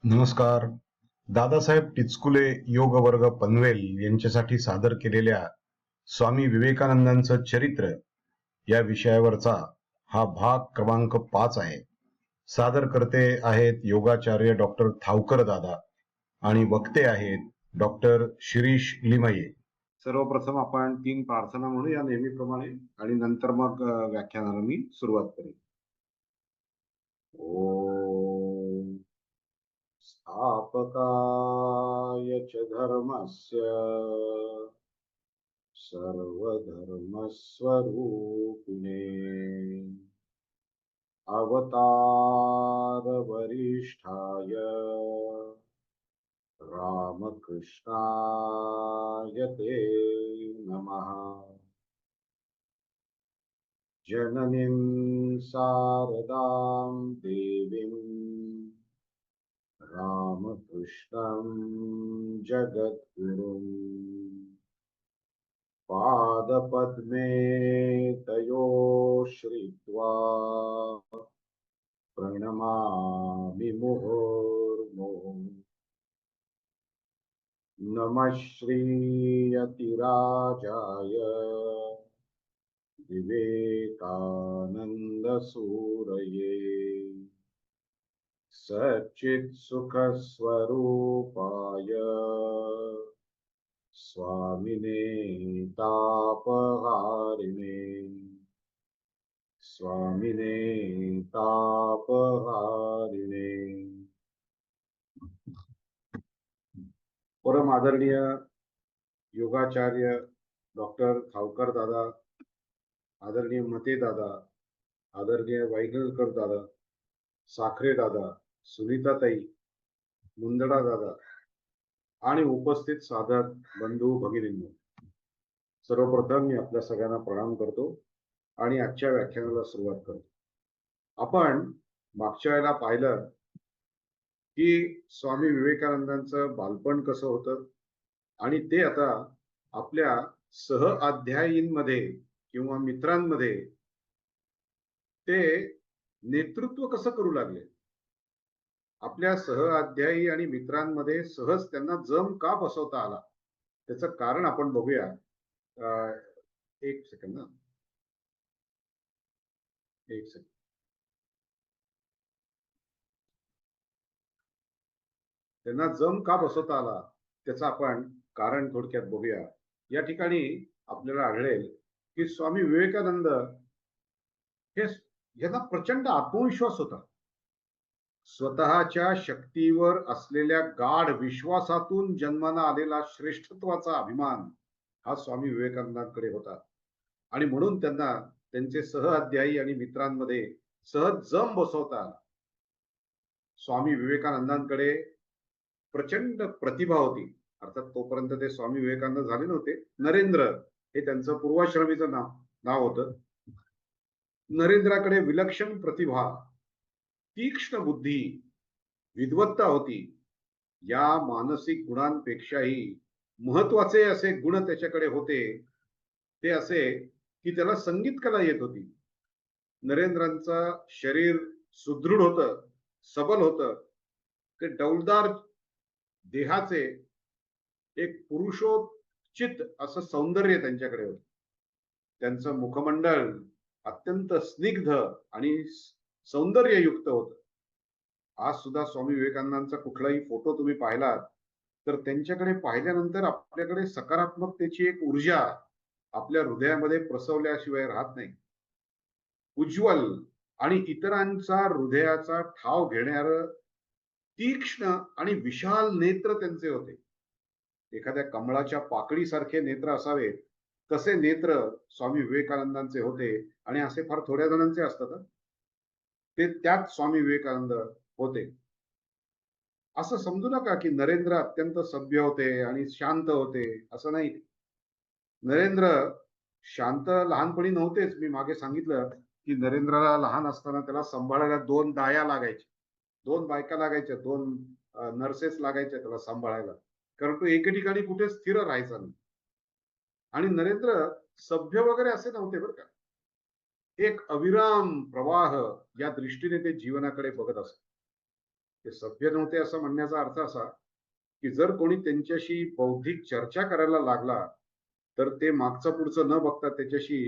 नमस्कार. दादासाहेब टिचकुले योग वर्ग पनवेल यांच्यासाठी सादर केलेल्या स्वामी विवेकानंदांचं चरित्र या विषयावरचा हा भाग क्रमांक 5 आहे. सादर करते आहेत योगाचार्य डॉक्टर थावकर दादा आणि वक्ते आहेत डॉक्टर शिरीष लिमये. सर्वप्रथम आपण 3 प्रार्थना म्हणूया नेहमीप्रमाणे आणि नंतर मग व्याख्यानाला मी सुरुवात करेन. ओम स्थापकाय च धर्मस्य सर्वधर्मस्वरूपिणे अवतारवरिष्ठाय रामकृष्णाय ते नमः. जननीं शारदां देवीं रामकृष्णं जगद्गुरुं पादपद्मे तयो श्रित्वा प्रणमामि मुहुर्मुहुः. नमः श्रीयतिराजाय विवेकानन्दसूरये सच्चित्सुखस्वरूपाय स्वामिने तापहारिणे स्वामिने तापहारिणे. परम आदरणीय योगाचार्य डॉक्टर थावकर दादा, आदरणीय मते दादा, आदरणीय वाईगलकर दादा, साखरे दादा, सुनीताताई, मुंदडा दादा आणि उपस्थित साधक बंधू भगिनींनो, सर्वप्रथम मी आपल्या सगळ्यांना प्रणाम करतो आणि आजच्या व्याख्यानाला सुरुवात करतो. आपण मागच्या वेळेला पाहिलं की स्वामी विवेकानंदांचं बालपण कसं होतं आणि ते आता आपल्या सहअध्यायींमध्ये किंवा मित्रांमध्ये ते नेतृत्व कसं करू लागले. आपल्या सहअध्यायी आणि मित्रांमध्ये सहज त्यांना जम का बसवता आला त्याचं कारण आपण बघूया. एक सेकंद. त्यांना जम का बसवता आला त्याचं आपण कारण थोडक्यात बघूया. या ठिकाणी आपल्याला आढळेल की स्वामी विवेकानंद हे यांना प्रचंड आत्मविश्वास होता. स्वतःच्या शक्तीवर असलेल्या गाढ विश्वासातून जन्माला आलेला श्रेष्ठत्वाचा अभिमान हा स्वामी विवेकानंदांकडे होता आणि म्हणून त्यांना त्यांचे सहअध्यायी आणि मित्रांमध्ये सहज जम बसवता आला. स्वामी विवेकानंदांकडे प्रचंड प्रतिभा होती. अर्थात तोपर्यंत ते स्वामी विवेकानंद झाले नव्हते. नरेंद्र हे त्यांचं पूर्वाश्रमीचं नाव होतं. नरेंद्राकडे विलक्षण प्रतिभा, तीक्ष्ण बुद्धी, विद्वत्ता होती. या मानसिक गुणांपेक्षाही महत्वाचे असे गुण त्याच्याकडे होते. ते असे की त्याला संगीत कला येत होती. नरेंद्रांचं शरीर सुदृढ होतं, सबल होतं. ते डौलदार देहाचे एक पुरुषोचित असं सौंदर्य त्यांच्याकडे होतं. त्यांचं मुखमंडळ अत्यंत स्निग्ध आणि सौंदर्ययुक्त होतं. आज सुद्धा स्वामी विवेकानंदांचा कुठलाही फोटो तुम्ही पाहिलात तर त्यांच्याकडे पाहिल्यानंतर आपल्याकडे सकारात्मकतेची एक ऊर्जा आपल्या हृदयामध्ये प्रसवल्याशिवाय राहत नाही. उज्ज्वल आणि इतरांचा हृदयाचा ठाव घेणारं तीक्ष्ण आणि विशाल नेत्र त्यांचे होते. एखाद्या कमळाच्या पाकळीसारखे नेत्र असावेत तसे नेत्र स्वामी विवेकानंदांचे होते आणि असे फार थोड्या जणांचे असतात. ते त्यात स्वामी विवेकानंद होते. असं समजू नका की नरेंद्र अत्यंत सभ्य होते आणि शांत होते, असं नाही. नरेंद्र शांत लहानपणी नव्हतेच. मी मागे सांगितलं की नरेंद्रला लहान असताना त्याला सांभाळायला 2 दाया लागायच्या, 2 बायका लागायच्या, 2 नर्सेस लागायच्या त्याला सांभाळायला, कारण तो एके ठिकाणी कुठे स्थिर राहायचा नाही. आणि नरेंद्र सभ्य वगैरे असे नव्हते बरं का. एक अविराम प्रवाह या दृष्टीने ते जीवनाकडे बघत असत. ते सभ्य नव्हते असं म्हणण्याचा अर्थ असा, की जर कोणी त्यांच्याशी बौद्धिक चर्चा करायला लागला, तर ते मागचं पुढचं न बघता त्याच्याशी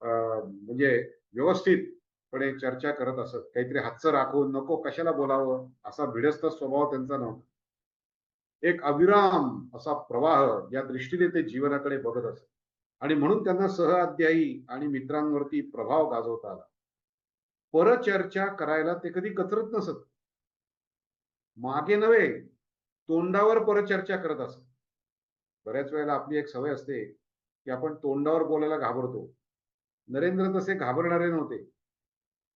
म्हणजे व्यवस्थितपणे चर्चा करत असत. काहीतरी हातचं राखून नको कशाला बोलावं असा भिडस्त स्वभाव त्यांचा नव्हता. एक अविराम असा प्रवाह या दृष्टीने ते जीवनाकडे बघत असत आणि म्हणून त्यांना सहअध्यायी आणि मित्रांवरती प्रभाव गाजवता आला. परचर्चा करायला ते कधी कचरत नसत. मागे नव्हे, तोंडावर परचर्चा करत असत. बऱ्याच वेळेला आपली एक सवय असते, की आपण तोंडावर बोलायला घाबरतो. नरेंद्र तसे घाबरणारे नव्हते.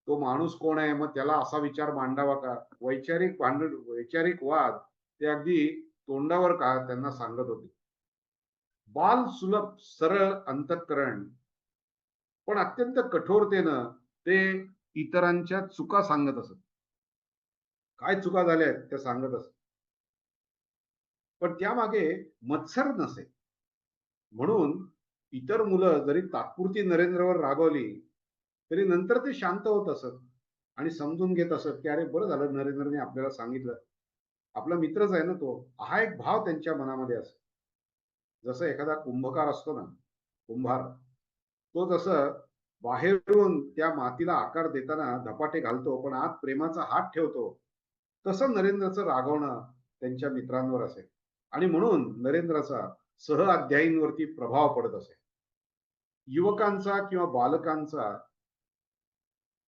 तो माणूस कोण आहे, मग त्याला असा विचार मांडावा का? वैचारिक वाद ते अगदी तोंडावर का त्यांना सांगत होते. बाल सुलभ सरळ अंतःकरण, पण अत्यंत कठोरतेनं ते इतरांच्या चुका सांगत असत. काय चुका झाल्यात त्या सांगत असत. पण त्यामागे मत्सर नसे. म्हणून इतर मुलं जरी तात्पुरती नरेंद्रवर रागवली, तरी नंतर ते शांत होत असत आणि समजून घेत असत, की अरे बरं झालं नरेंद्रने आपल्याला सांगितलं. आपला मित्रच आहे ना तो. हा एक भाव त्यांच्या मनामध्ये असतो. जसं एखादा कुंभकार असतो ना, कुंभार, तो जसं बाहेरून त्या मातीला आकार देताना धपाटे घालतो, पण आत प्रेमाचा हात ठेवतो, तसं नरेंद्रचं रागवणं त्यांच्या मित्रांवर असेल आणि म्हणून नरेंद्राचा सहअध्यायींवरती प्रभाव पडत असे. युवकांचा किंवा बालकांचा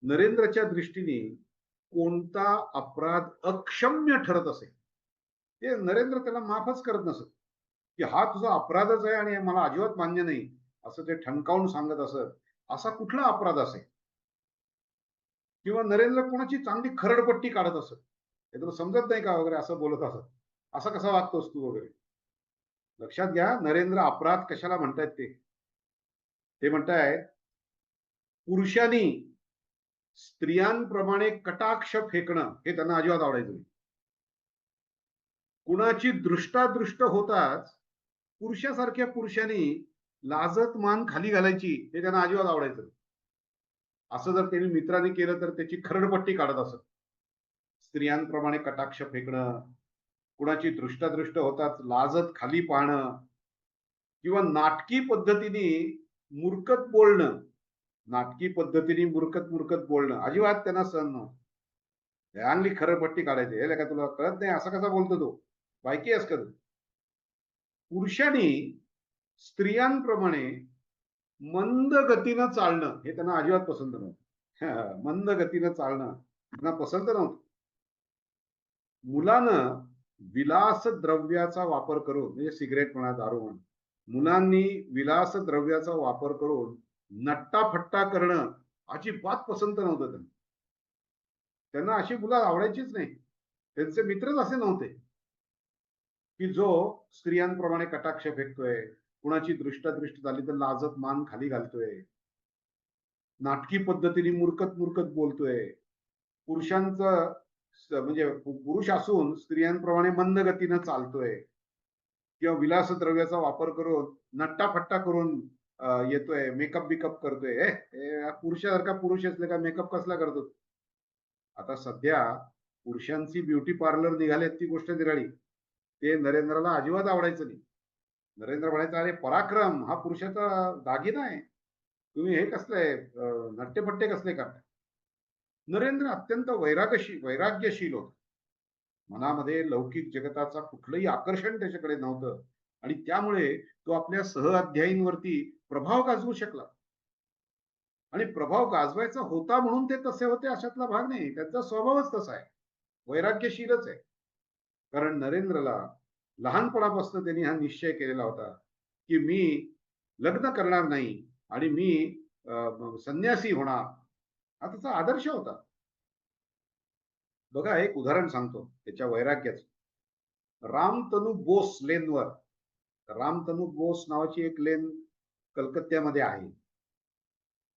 नरेंद्रच्या दृष्टीने कोणता अपराध अक्षम्य ठरत असे, ते नरेंद्र त्याला माफच करत नसत, की हा तुझा अपराधच आहे आणि मला अजिबात मान्य नाही, असं ते ठणकावून सांगत असत. असा कुठला अपराध असेल? किंवा नरेंद्र कोणाची चांगली खरडपट्टी काढत असत. हे तुला समजत नाही का वगैरे असं बोलत असत. असा कसा वागतोस तू वगैरे. लक्षात घ्या, नरेंद्र अपराध कशाला म्हणतायत ते. ते म्हणतायत पुरुषांनी स्त्रियांप्रमाणे कटाक्ष फेकणं हे त्यांना अजिबात आवडायचं नाही. कुणाची दृष्टादृष्ट होताच पुरुषासारख्या पुरुषांनी लाजत मान खाली घालायची हे त्यांना अजिबात आवडायचं नाही. असं जर त्यांनी मित्रांनी केलं तर त्याची खरडपट्टी काढत असत. स्त्रियांप्रमाणे कटाक्ष फेकणं, कुणाची दृष्टादृष्ट होताच लाजत खाली पाहणं किंवा नाटकी पद्धतीने मूर्खत बोलणं, नाटकी पद्धतीने मूर्खत मूर्खत बोलणं अजिबात त्यांना सहन नव्हतं. चांगली खरडपट्टी काढायची. हे का तुला कळत नाही असा कसा बोलतो तो? बायकी आहेस का तू? पुरुषांनी स्त्रियांप्रमाणे मंद गतीनं चालणं हे त्यांना अजिबात पसंत नव्हतं. मंद गतीनं चालणं त्यांना पसंत नव्हतं. मुलानं विलास द्रव्याचा वापर करून म्हणजे सिगरेट म्हणा, दारू म्हणा, मुलांनी विलास द्रव्याचा वापर करून नट्टाफट्टा करणं अजिबात पसंत नव्हतं त्यांना. त्यांना अशी मुलं आवडायचीच नाही. त्यांचे मित्रच असे नव्हते, की जो स्त्रियांप्रमाणे कटाक्ष फेकतोय, कुणाची दृष्टादृष्ट झाली तर लाजत मान खाली घालतोय, नाटकी पद्धतीने मूर्खत मूर्खत बोलतोय, पुरुषांचं म्हणजे पुरुष असून स्त्रियांप्रमाणे मंद गतीनं चालतोय किंवा विलास द्रव्याचा वापर करून नट्टाफट्टा करून येतोय, मेकअप बिकअप करतोय. पुरुषासारखा पुरुष असले का मेकअप कसला करतो? आता सध्या पुरुषांची ब्युटी पार्लर निघालेत ती गोष्ट निराळी. ते नरेंद्रला अजिबात आवडायचं नाही. नरेंद्र म्हणायचा अरे पराक्रम हा पुरुषाचा दागिना आहे. तुम्ही हे कसले नट्टेपट्टे कसले करता? नरेंद्र अत्यंत वैराग्यशील होता. मनामध्ये लौकिक जगताचा कुठलंही आकर्षण त्याच्याकडे नव्हतं आणि त्यामुळे तो आपल्या सहअध्यायींवरती प्रभाव गाजवू शकला. आणि प्रभाव गाजवायचा होता म्हणून ते तसे होते अशातला भाग नाही. त्यांचा स्वभावच तसा आहे. वैराग्यशीलच आहे. कारण नरेंद्रला लहानपणापासून त्यांनी हा निश्चय केलेला होता, की मी लग्न करणार नाही आणि मी संन्यासी होणार. हा त्याचा आदर्श होता. बघा एक उदाहरण सांगतो त्याच्या वैराग्याचं. रामतनू बोस लेनवर, रामतनू बोस नावाची एक लेन कलकत्त्यामध्ये आहे.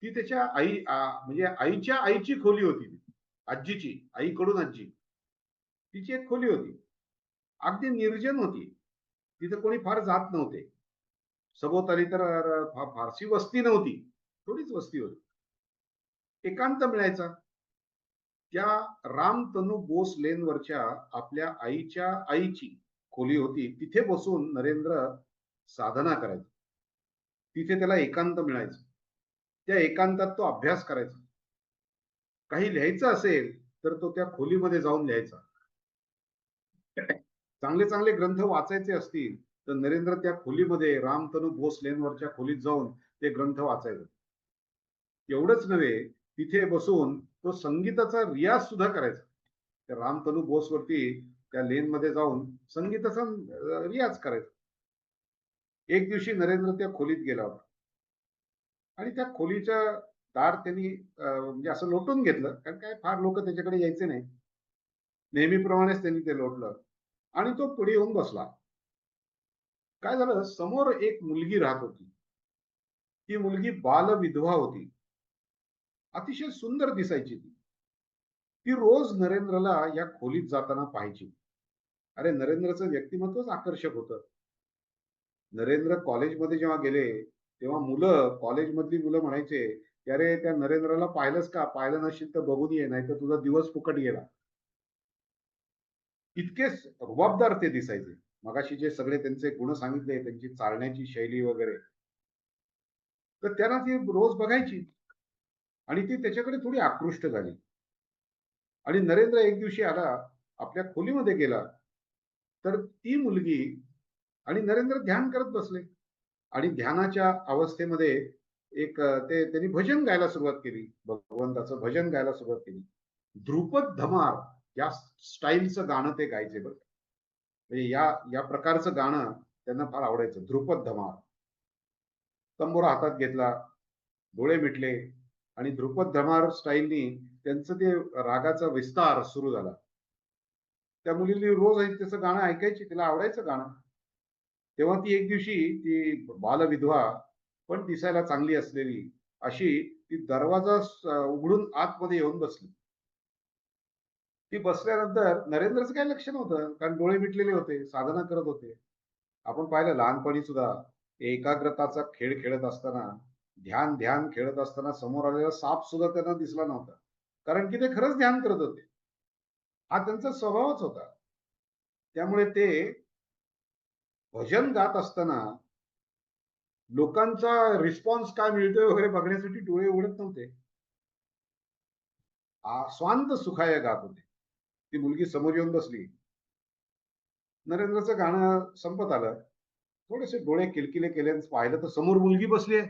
ती त्याच्या म्हणजे आईच्या आईची खोली होती ती. आजीची, आईकडून आजी. तिची एक खोली होती. अगदी निर्जन होती. तिथे कोणी फार जात नव्हते. सभोवताली तर फारशी वस्ती नव्हती. थोडीच वस्ती होती. एकांत मिळायचा. त्या रामतनू बोस लेनवरच्या आपल्या आईच्या आईची खोली होती. तिथे बसून नरेंद्र साधना करायचा. तिथे त्याला एकांत मिळायचं. त्या एकांतात तो अभ्यास करायचा. काही लिहायचं असेल तर तो त्या खोलीमध्ये जाऊन लिहायचा. चांगले चांगले ग्रंथ वाचायचे असतील तर नरेंद्र त्या खोलीमध्ये रामतनू बोस लेनवरच्या खोलीत जाऊन ते ग्रंथ वाचायचे. एवढंच नव्हे, तिथे बसून तो संगीताचा रियाज सुद्धा करायचा. त्या रामतनू बोस वरती त्या लेन मध्ये जाऊन संगीताचा रियाज करायचा. एक दिवशी नरेंद्र त्या खोलीत गेला होता आणि त्या खोलीच्या दार त्यांनी म्हणजे असं लोटून घेतलं, कारण काय फार लोक त्याच्याकडे यायचे नाही. नेहमीप्रमाणेच त्यांनी ते लोटलं आणि तो पुढे येऊन बसला. काय झालं, समोर एक मुलगी राहत होती. ती मुलगी बालविधवा होती. अतिशय सुंदर दिसायची ती. ती रोज नरेंद्रला या खोलीत जाताना पाहायची. अरे, नरेंद्रचं व्यक्तिमत्वच आकर्षक होतं. नरेंद्र कॉलेजमध्ये जेव्हा गेले तेव्हा कॉलेजमधली मुलं म्हणायचे की अरे, त्या नरेंद्रला पाहिलंस का? पाहिलं नसेल तर बघून ये, नाही तर तुझा दिवस फुकट गेला. इतकेच रुबाबदार ते दिसायचे. मगाशी जे सगळे त्यांचे गुण सांगितले, त्यांची चालण्याची शैली वगैरे, तर त्यांना ती रोज बघायची आणि ती त्याच्याकडे थोडी आकृष्ट झाली. आणि नरेंद्र एक दिवशी आला, आपल्या खोलीमध्ये गेला, तर ती मुलगी आणि नरेंद्र ध्यान करत बसले आणि ध्यानाच्या अवस्थेमध्ये ते त्यांनी भजन गायला सुरुवात केली. भगवंताचं भजन गायला सुरुवात केली. ध्रुपद धमार या स्टाईलचं गाणं ते गायचे बरं. म्हणजे या या प्रकारचं गाणं त्यांना फार आवडायचं. ध्रुपद धमार. तंबोरा हातात घेतला, डोळे मिटले आणि ध्रुपद धमार स्टाईलनी त्यांचं ते रागाचा विस्तार सुरू झाला. त्या मुलीने रोज त्याचं गाणं ऐकायची, तिला आवडायचं गाणं. तेव्हा ती एक दिवशी, ती बालविधवा पण दिसायला चांगली असलेली अशी, ती दरवाजा उघडून आतमध्ये येऊन बसली. ती बसल्यानंतर नरेंद्रचं काही लक्ष नव्हतं, कारण डोळे मिटलेले होते, साधना करत होते. आपण पाहिलं लहानपणी सुद्धा एकाग्रताचा खेळ खेळत असताना, ध्यान ध्यान खेळत असताना समोर आलेला साप सुद्धा त्यांना दिसला नव्हता, कारण की ते खरंच ध्यान करत होते. हा त्यांचा स्वभावच होता. त्यामुळे ते भजन गात असताना लोकांचा रिस्पॉन्स काय मिळतोय वगैरे बघण्यासाठी डोळे उघडत नव्हते. स्वांत सुखाय गात होते. ती मुलगी समोर येऊन बसली. नरेंद्रचं गाणं संपत आलं. थोडेसे डोळे किलकिले केले, पाहिलं तर समोर मुलगी बसली आहे,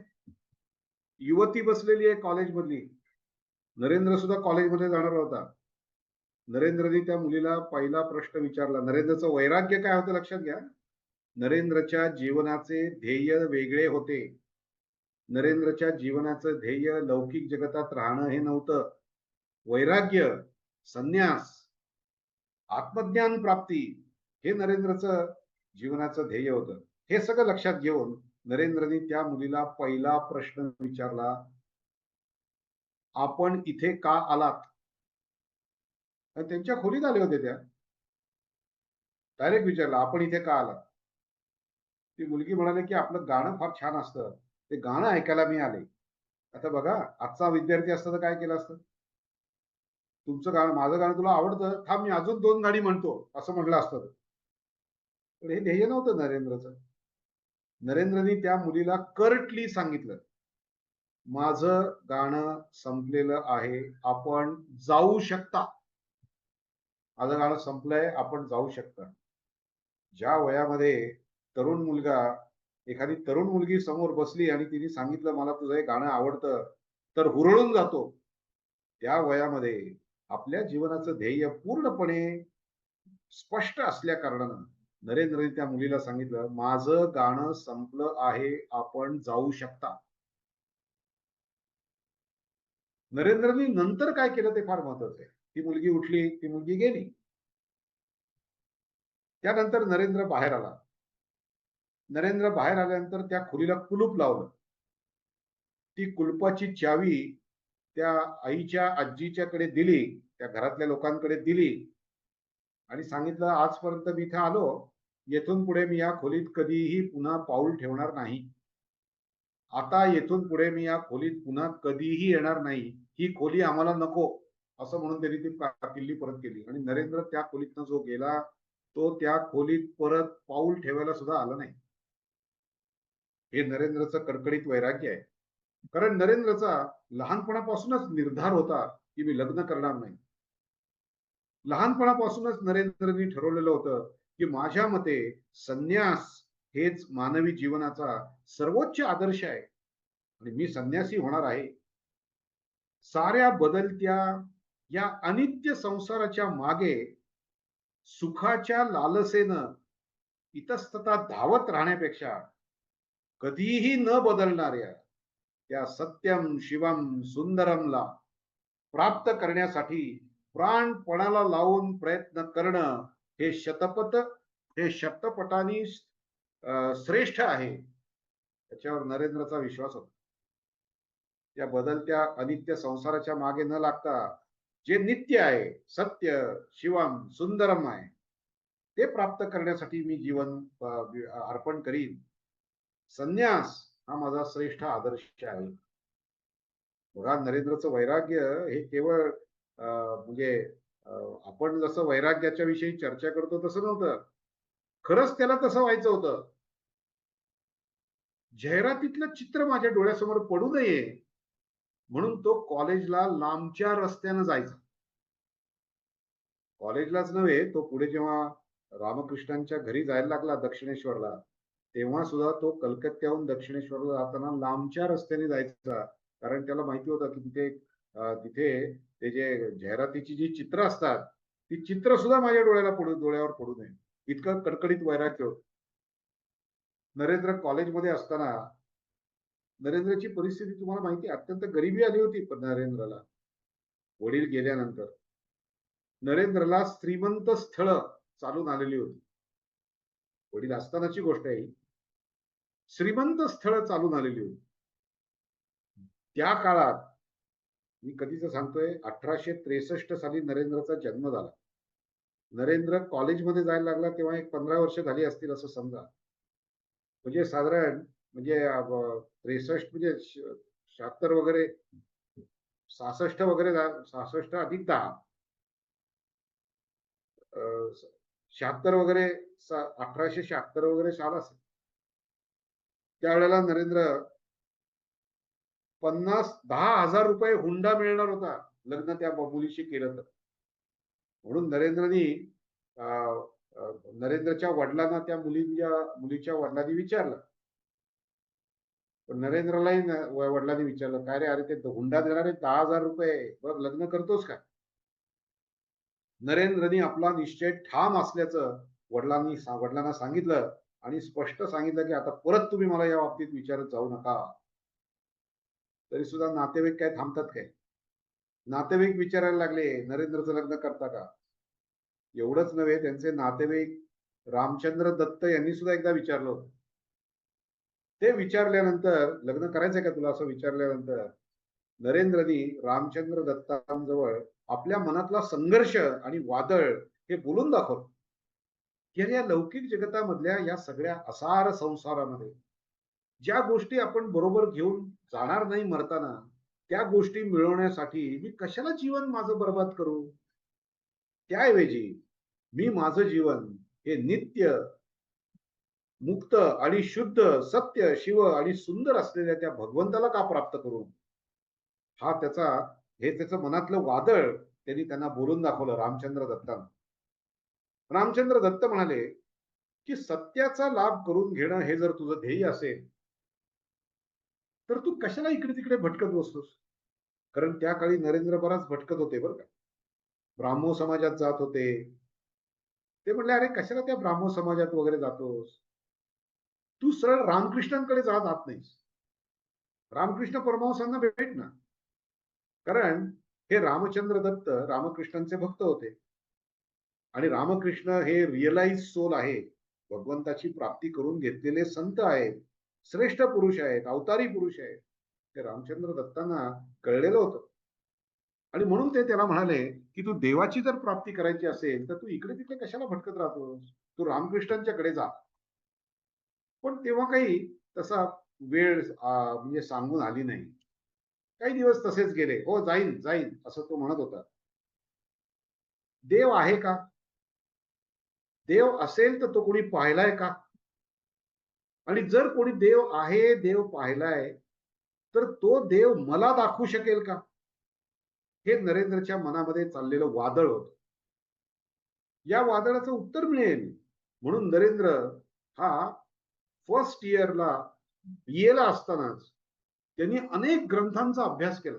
युवती बसलेली आहे कॉलेजमधली. नरेंद्र सुद्धा कॉलेजमध्ये जाणार होता. नरेंद्रने त्या मुलीला पहिला प्रश्न विचारला. नरेंद्रचं वैराग्य काय होतं लक्षात घ्या. नरेंद्रच्या जीवनाचे ध्येय वेगळे होते. नरेंद्रच्या जीवनाचं ध्येय लौकिक जगतात राहणं हे नव्हतं. वैराग्य, संन्यास, आत्मज्ञान प्राप्ती हे नरेंद्रचं जीवनाचं ध्येय होतं. हे सगळं लक्षात घेऊन नरेंद्रने त्या मुलीला पहिला प्रश्न विचारला, आपण इथे का आलात? त्यांच्या खोलीत आले होते त्या. डायरेक्ट विचारला, आपण इथे का आलात? ती मुलगी म्हणाली की आपलं गाणं फार छान असतं, ते गाणं ऐकायला मी आले. आता बघा, आजचा विद्यार्थी असता तर काय केलं असतं? तुमचं गाणं, माझं गाणं तुला आवडतं, थांब मी अजून 2 गाणी म्हणतो, असं म्हटलं असतं. पण हे ध्येय नव्हतं नरेंद्रचं. नरेंद्रनी त्या मुलीला कर्टली सांगितलं, माझं गाणं संपलेलं आहे, आपण जाऊ शकता. माझं गाणं संपलंय, आपण जाऊ शकता. ज्या वयामध्ये एखादी तरुण मुलगी समोर बसली आणि तिने सांगितलं मला तुझं हे गाणं आवडतं, तर हुरळून जातो. त्या वयामध्ये आपल्या जीवनाचं ध्येय पूर्णपणे स्पष्ट असल्या कारणानं नरेंद्रने त्या मुलीला सांगितलं, माझं गाणं संपलं आहे, आपण जाऊ शकता. नरेंद्रनी नंतर काय केलं ते फार महत्वाचं आहे. ती मुलगी उठली, ती मुलगी गेली. त्यानंतर नरेंद्र बाहेर आला. नरेंद्र बाहेर आल्यानंतर त्या खोलीला कुलूप लावलं. ती कुलपाची चावी त्या आईच्या आजीच्याकडे दिली, त्या घरातल्या लोकांकडे दिली आणि सांगितलं, आजपर्यंत मी इथे आलो, येथून पुढे मी या खोलीत कधीही पुन्हा पाऊल ठेवणार नाही. आता येथून पुढे मी या खोलीत पुन्हा कधीही येणार नाही. ही खोली आम्हाला नको. असं म्हणून त्यांनी ती किल्ली परत केली. आणि नरेंद्र त्या खोलीतनं जो गेला तो त्या खोलीत परत पाऊल ठेवायला सुद्धा आला नाही. हे नरेंद्रचं कडकडीत वैराग्य आहे. कारण नरेंद्रचा लहानपणापासूनच निर्धार होता की मी लग्न करणार नाही. लहानपणापासूनच नरेंद्रनी ठरवलेलं होतं की माझ्या मते संन्यास हेच मानवी जीवनाचा सर्वोच्च आदर्श आहे आणि मी संन्यासी होणार आहे. साऱ्या बदलत्या या अनित्य संसाराच्या मागे सुखाच्या लालसेनं इतस्तता धावत राहण्यापेक्षा कधीही न बदलणाऱ्या त्या सत्यम शिवम सुंदरमला प्राप्त करण्यासाठी प्राणपणाला लावून प्रयत्न करणं हे शतपटांनी श्रेष्ठ आहे. त्याच्यावर नरेंद्रचा विश्वास होता. या बदलत्या अनित्य संसाराच्या मागे न लागता जे नित्य आहे, सत्य शिवम सुंदरम आहे, ते प्राप्त करण्यासाठी मी जीवन अर्पण करीन. संन्यास हा माझा श्रेष्ठ आदर्श आहे. बघा, नरेंद्रचं वैराग्य हे केवळ म्हणजे आपण जसं वैराग्याच्या विषयी चर्चा करतो तसं नव्हतं. खरंच त्याला तसं व्हायचं होतं. जाहिरातीतलं चित्र माझ्या डोळ्यासमोर पडू नये म्हणून तो कॉलेजला लांबच्या रस्त्यानं जायचा. कॉलेजलाच नव्हे, तो पुढे जेव्हा रामकृष्णांच्या घरी जायला लागला दक्षिणेश्वरला, तेव्हा सुद्धा तो कलकत्त्याहून दक्षिणेश्वरला जाताना लांबच्या रस्त्याने जायचा. कारण त्याला माहिती होतं की तिथे ते जे जाहिरातीची जी चित्र असतात ती चित्र सुद्धा माझ्या डोळ्यावर पडू नये, इतकं कडकडीत वैराग्य होतं. नरेंद्र कॉलेजमध्ये असताना नरेंद्रची परिस्थिती तुम्हाला माहिती आहे, अत्यंत गरिबी आली होती. पण नरेंद्रला वडील गेल्यानंतर नरेंद्रला श्रीमंत स्थळ चालून आलेली होती. वडील असतानाची गोष्ट आहे. श्रीमंत स्थळ चालून आलेली होती. त्या काळात मी कधीच सांगतोय, 1863 साली नरेंद्रचा जन्म झाला. नरेंद्र कॉलेजमध्ये जायला लागला तेव्हा एक 15 वर्ष झाली असतील असं समजा. म्हणजे साधारण म्हणजे 63 म्हणजे 76 वगैरे, 66 वगैरे, 66 अधिक 10, 76 वगैरे, 1876 वगैरे साल असेल. त्यावेळेला नरेंद्र 10,000 रुपये हुंडा मिळणार होता लग्न त्या मुलीशी केलं तर. म्हणून नरेंद्रच्या वडिलांना त्या मुलीच्या वडिलांनी विचारलं. पण नरेंद्रलाही वडिलांनी विचारलं, काय रे, अरे ते हुंडा देणारे 10,000 रुपये, बघ लग्न करतोस का? नरेंद्रनी आपला निश्चय ठाम असल्याचं वडिलांना सांगितलं आणि स्पष्ट सांगितलं की आता परत तुम्ही मला या बाबतीत विचारत जाऊ नका. तरी सुद्धा नातेवाईक काय थांबतात काय? नातेवाईक विचारायला लागले, नरेंद्रचं लग्न करता का? एवढंच नव्हे, त्यांचे नातेवाईक रामचंद्र दत्त यांनी सुद्धा एकदा विचारलं होतं. ते विचारल्यानंतर लग्न करायचंय का तुला असं विचारल्यानंतर नरेंद्रनी रामचंद्र दत्तांजवळ आपल्या मनातला संघर्ष आणि वादळ हे बोलून दाखवलं. की या लौकिक जगतामधल्या या सगळ्या असार संसारामध्ये ज्या गोष्टी आपण बरोबर घेऊन जाणार नाही मरताना, त्या गोष्टी मिळवण्यासाठी मी कशाला जीवन माझं बर्बाद करू? त्याऐवजी मी माझं जीवन हे नित्य, मुक्त आणि शुद्ध, सत्य, शिव आणि सुंदर असलेल्या त्या भगवंताला का प्राप्त करू? हा त्याचं मनातलं वादळ त्यांना बोलून दाखवलं रामचंद्र दत्तांना. रामचंद्र दत्त म्हणाले की सत्याचा लाभ करून घेणं हे जर तुझं ध्येय असेल तर तू कशाला इकडे तिकडे भटकत बसतोस? कारण त्या काळी नरेंद्र बराच भटकत होते बरं का. ब्राह्मो समाजात जात होते. ते म्हणले, अरे कशाला त्या ब्राह्मो समाजात वगैरे जातोस? तू सरळ रामकृष्णांकडे जात नाहीस. रामकृष्ण परमहंसांना भेट ना. कारण हे रामचंद्र दत्त रामकृष्णांचे भक्त होते आणि रामकृष्ण हे रिअलाइज सोल आहे, भगवंताची प्राप्ती करून घेतलेले संत आहेत, श्रेष्ठ पुरुष आहेत, अवतारी पुरुष आहेत. ते रामचंद्र दत्तांना कळलेलं होतं आणि म्हणून ते त्याला म्हणाले की तू देवाची जर प्राप्ती करायची असेल तर तू इकडे तिकडे कशाला भटकत राहतोस, तू रामकृष्णांच्याकडे जा. पण तेव्हा काही तसा वेळ म्हणजे सांगून आली नाही. काही दिवस तसेच गेले. हो, जाईन जाईन असं तो म्हणत होता. देव आहे का? देव असेल तर तो कोणी पाहिलाय का? आणि जर कोणी देव आहे, देव पाहिलाय, तर तो देव मला दाखवू शकेल का? हे नरेंद्रच्या मनामध्ये चाललेलं वादळ होतं. या वादळाचं उत्तर मिळेल म्हणून नरेंद्र हा फर्स्ट इयरला बीएला असतानाच त्यांनी अनेक ग्रंथांचा अभ्यास केला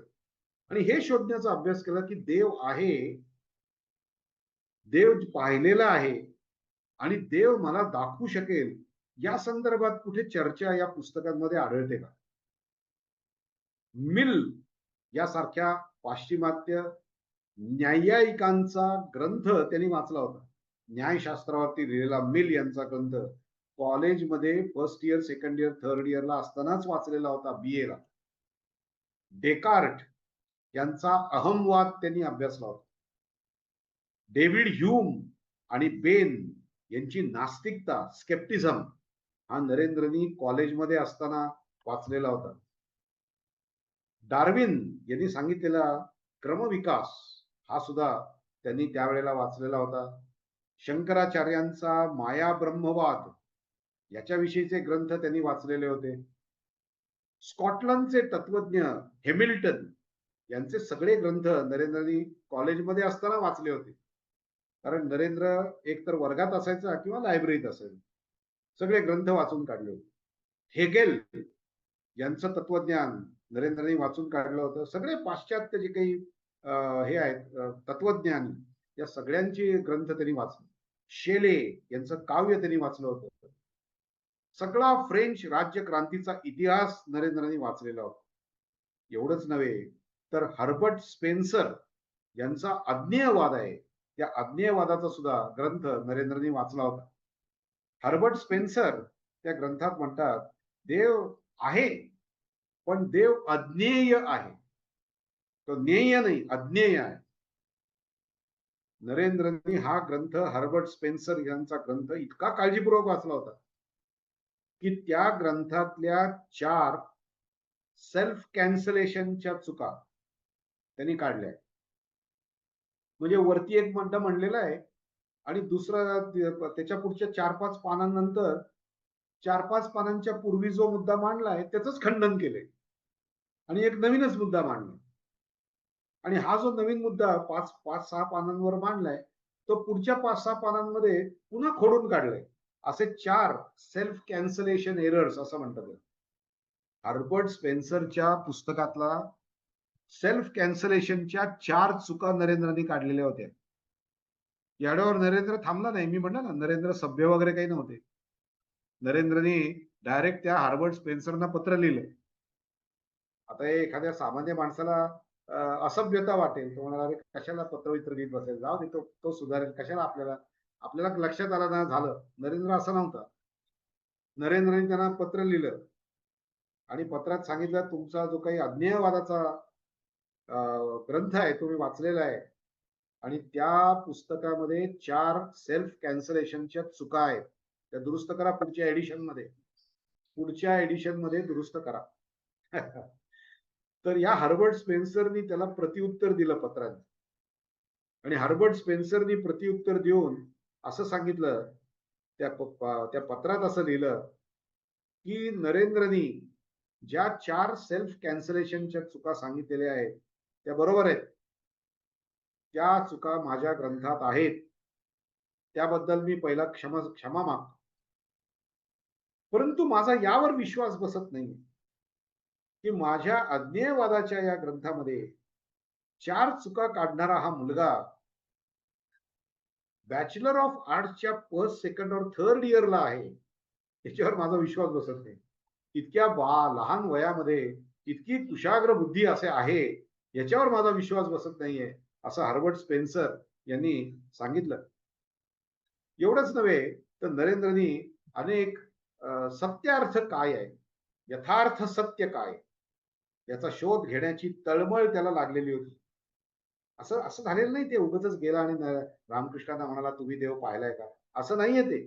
आणि हे शोधण्याचा अभ्यास केला की देव आहे, देव पाहिलेला आहे आणि देव मला दाखवू शकेल, या संदर्भात कुठे चर्चा या पुस्तकांमध्ये आढळते का? मिल यासारख्या पाश्चिमात्य न्यायिकांचा ग्रंथ त्यांनी वाचला होता. न्यायशास्त्रावरती लिहिलेला मिल यांचा ग्रंथ कॉलेजमध्ये first year, second year, third इयरला असतानाच वाचलेला होता, बीएला. डेकार्ट यांचा अहमवाद त्यांनी अभ्यासला होता. डेव्हिड ह्यूम आणि बेन यांची नास्तिकता, स्केप्टिझम हा नरेंद्रनी कॉलेजमध्ये असताना वाचलेला होता. डार्विन यांनी सांगितलेला क्रमविकास हा सुद्धा त्यांनी त्यावेळेला वाचलेला होता. शंकराचार्यांचा माया ब्रह्मवाद याच्याविषयीचे ग्रंथ त्यांनी वाचलेले होते. स्कॉटलंडचे तत्वज्ञ हेमिल्टन यांचे सगळे ग्रंथ नरेंद्रनी कॉलेजमध्ये असताना वाचले होते. कारण नरेंद्र एकतर वर्गात असायचा किंवा लायब्ररीत असायचा. सगळे ग्रंथ वाचून काढले होते. हेगेल यांचं तत्वज्ञान नरेंद्रनी वाचून काढलं होतं. सगळे पाश्चात्य जे काही हे आहेत तत्वज्ञानी, या सगळ्यांची ग्रंथ त्यांनी वाचले. शेले यांचं काव्य त्यांनी वाचलं होतं. सगळा फ्रेंच राज्यक्रांतीचा इतिहास नरेंद्रनी वाचलेला होता. एवढंच नव्हे तर हर्बर्ट स्पेन्सर यांचा अज्ञेयवाद आहे, त्या अज्ञेयवादाचा सुद्धा ग्रंथ नरेंद्रनी वाचला होता. हर्बर्ट स्पेन्सर त्या ग्रंथात म्हणतात, देव आहे पण देव अज्ञेय आहे, तो ज्ञेय नाही, अज्ञेय आहे. नरेंद्रनी हा ग्रंथ, हर्बर्ट स्पेन्सर यांचा ग्रंथ इतका काळजीपूर्वक वाचला होता की त्या ग्रंथातल्या 4 सेल्फ कॅन्सलेशनच्या चुका त्यांनी काढल्या. म्हणजे वरती एक मुद्दा म्हणलेला आहे आणि दुसरा त्याच्या पुढच्या 4-5 पानांनंतर 4-5 पानांच्या पूर्वी जो मुद्दा मांडलाय त्याचंच खंडन केलंय आणि एक नवीनच मुद्दा मांडला. आणि हा जो नवीन मुद्दा 5-6 पानांवर मांडलाय, तो पुढच्या 5-6 पानांमध्ये पुन्हा खोडून काढलाय. असे 4 सेल्फ कॅन्सलेशन एरर्स असं म्हणतात. हर्बर्ट स्पेन्सरच्या पुस्तकातला सेल्फ कॅन्सलेशनच्या 4 चुका नरेंद्रनी काढलेल्या होत्या. याड्यावर नरेंद्र थांबला नाही. मी म्हणलं ना, नरेंद्र सभ्य वगैरे काही नव्हते. नरेंद्रनी डायरेक्ट त्या हर्बर्ट स्पेन्सरना पत्र लिहिलं. आता एखाद्या सामान्य माणसाला असभ्यता वाटेल, तो म्हणाला, अरे कशाला पत्रवित्र लिहित बसेल, जाऊ दे, तो सुधारेल, कशाला आपल्याला लक्षात आलं ना, झालं. नरेंद्र असं नव्हता. नरेंद्रने त्यांना पत्र लिहिलं आणि पत्रात सांगितलं, तुमचा जो काही अज्ञेयवादाचा ग्रंथ आहे तो मी वाचलेला आहे आणि त्या पुस्तकामध्ये 4 सेल्फ कॅन्सलेशनच्या चुका आहेत, त्या दुरुस्त करा पुढच्या एडिशन मध्ये दुरुस्त करा. तर या हर्बर्ट स्पेन्सरनी त्याला प्रतिउत्तर दिलं पत्राने आणि हर्बर्ट स्पेन्सरनी प्रतिउत्तर देऊन असं सांगितलं, त्या पत्रात असं लिहिलं की नरेंद्रनी ज्या 4 सेल्फ कॅन्सलेशनच्या चुका सांगितलेल्या आहेत त्या बरोबर आहेत, त्या चुका माझ्या ग्रंथात आहेत, त्याबद्दल मी पहिला क्षमा मागतो. परंतु माझा यावर विश्वास बसत नाही की माझ्या अज्ञेयवादाच्या या ग्रंथामध्ये 4 चुका काढणारा हा मुलगा बॅचलर ऑफ आर्ट्सच्या फर्स्ट, सेकंड और थर्ड इयरला आहे, याच्यावर माझा विश्वास बसत नाही. इतक्या लहान वयामध्ये इतकी कुशाग्र बुद्धी असे आहे, याच्यावर माझा विश्वास बसत नाहीये, असं हर्बर्ट स्पेन्सर यांनी सांगितलं. एवढंच नव्हे तर नरेंद्रनी अनेक सत्यार्थ काय आहे, यथार्थ सत्य काय, याचा शोध घेण्याची तळमळ त्याला लागलेली होती. असं असं झालेलं नाही ते उगाचच गेला आणि रामकृष्णांना म्हणाला, तुम्ही देव पाहिलाय का, असं नाहीये ते.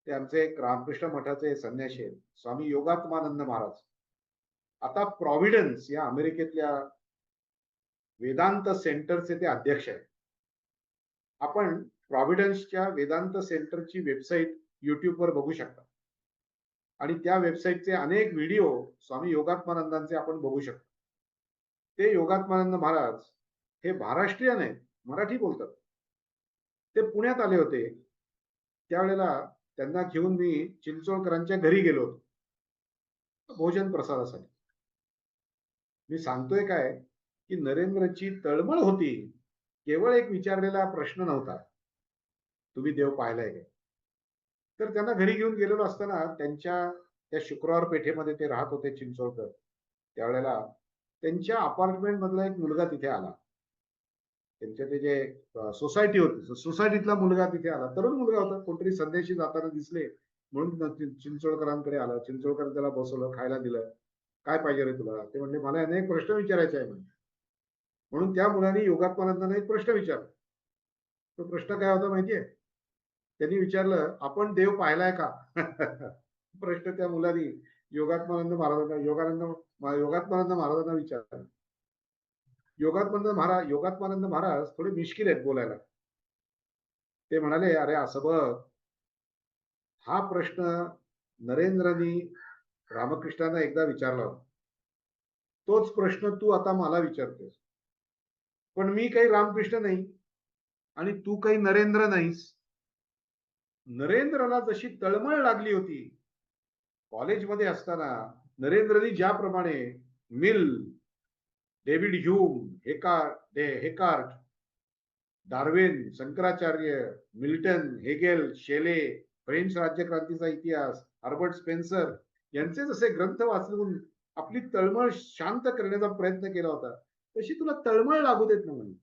ते आमचे एक रामकृष्ण मठाचे संन्यासी आहेत, स्वामी योगात्मानंद महाराज. आता प्रॉव्हिडन्स या अमेरिकेतल्या वेदांत सेंटरचे ते अध्यक्ष आहेत. आपण प्रॉव्हिडन्सच्या वेदांत सेंटरची वेबसाईट युट्यूबवर बघू शकता आणि त्या वेबसाईटचे अनेक व्हिडिओ स्वामी योगात्मानंदांचे आपण बघू शकतो. ते योगात्मानंद महाराज हे महाराष्ट्रीयन आहेत, मराठी बोलतात. ते पुण्यात आले होते. त्यावेळेला त्यांना घेऊन मी चिंचोळकरांच्या घरी गेलो होतो भोजन प्रसादासाठी. मी सांगतोय काय की नरेंद्रची तळमळ होती. केवळ एक विचारलेला प्रश्न नव्हता, तुम्ही देव पाहिलाय काय? तर त्यांना घरी घेऊन गेलेलो असताना त्यांच्या त्या शुक्रवार पेठेमध्ये ते राहत होते चिंचोळकर. त्यावेळेला त्यांच्या अपार्टमेंट मधला एक मुलगा तिथे आला. त्यांच्या ते जे सोसायटी होती, सोसायटीतला मुलगा तिथे आला. तरुण मुलगा होता, कोणतरी संदेशी जाताना दिसले म्हणून चिंचोळकरांकडे आला. चिंचोळकर त्याला बसवलं, खायला दिलं. काय पाहिजे रे तुला? ते म्हणले मला अनेक प्रश्न विचारायचे आहे म्हणे. म्हणून त्या मुलाने योगात्मानंदांना एक प्रश्न विचारला. तो प्रश्न काय होता माहितीये? त्यांनी विचारलं, आपण देव पाहिलाय का? प्रश्न त्या मुलाने योगात्मानंद महाराजांना विचारला. योगात्मानंद महाराज थोडे मिश्किल आहेत बोलायला. ते म्हणाले, अरे असं बघ, हा प्रश्न नरेंद्रनी रामकृष्णांना एकदा विचारला होता. तोच प्रश्न तू आता मला विचारतोस. पण मी काही रामकृष्ण नाही आणि तू काही नरेंद्र नाहीस. नरेंद्रला जशी तळमळ लागली होती कॉलेजमध्ये असताना, नरेंद्रनी ज्याप्रमाणे मिल, डेव्हिड ह्यूम, हेकार्ट, Darwin, Shankaracharya, Milton, Hegel, Shelley, French राज्यक्रांतीचा इतिहास, हर्बर्ट स्पेन्सर यांचे जसे ग्रंथ वाचून आपली तळमळ शांत करण्याचा प्रयत्न केला होता, तशी तुला तळमळ लागू देत ना म्हणे.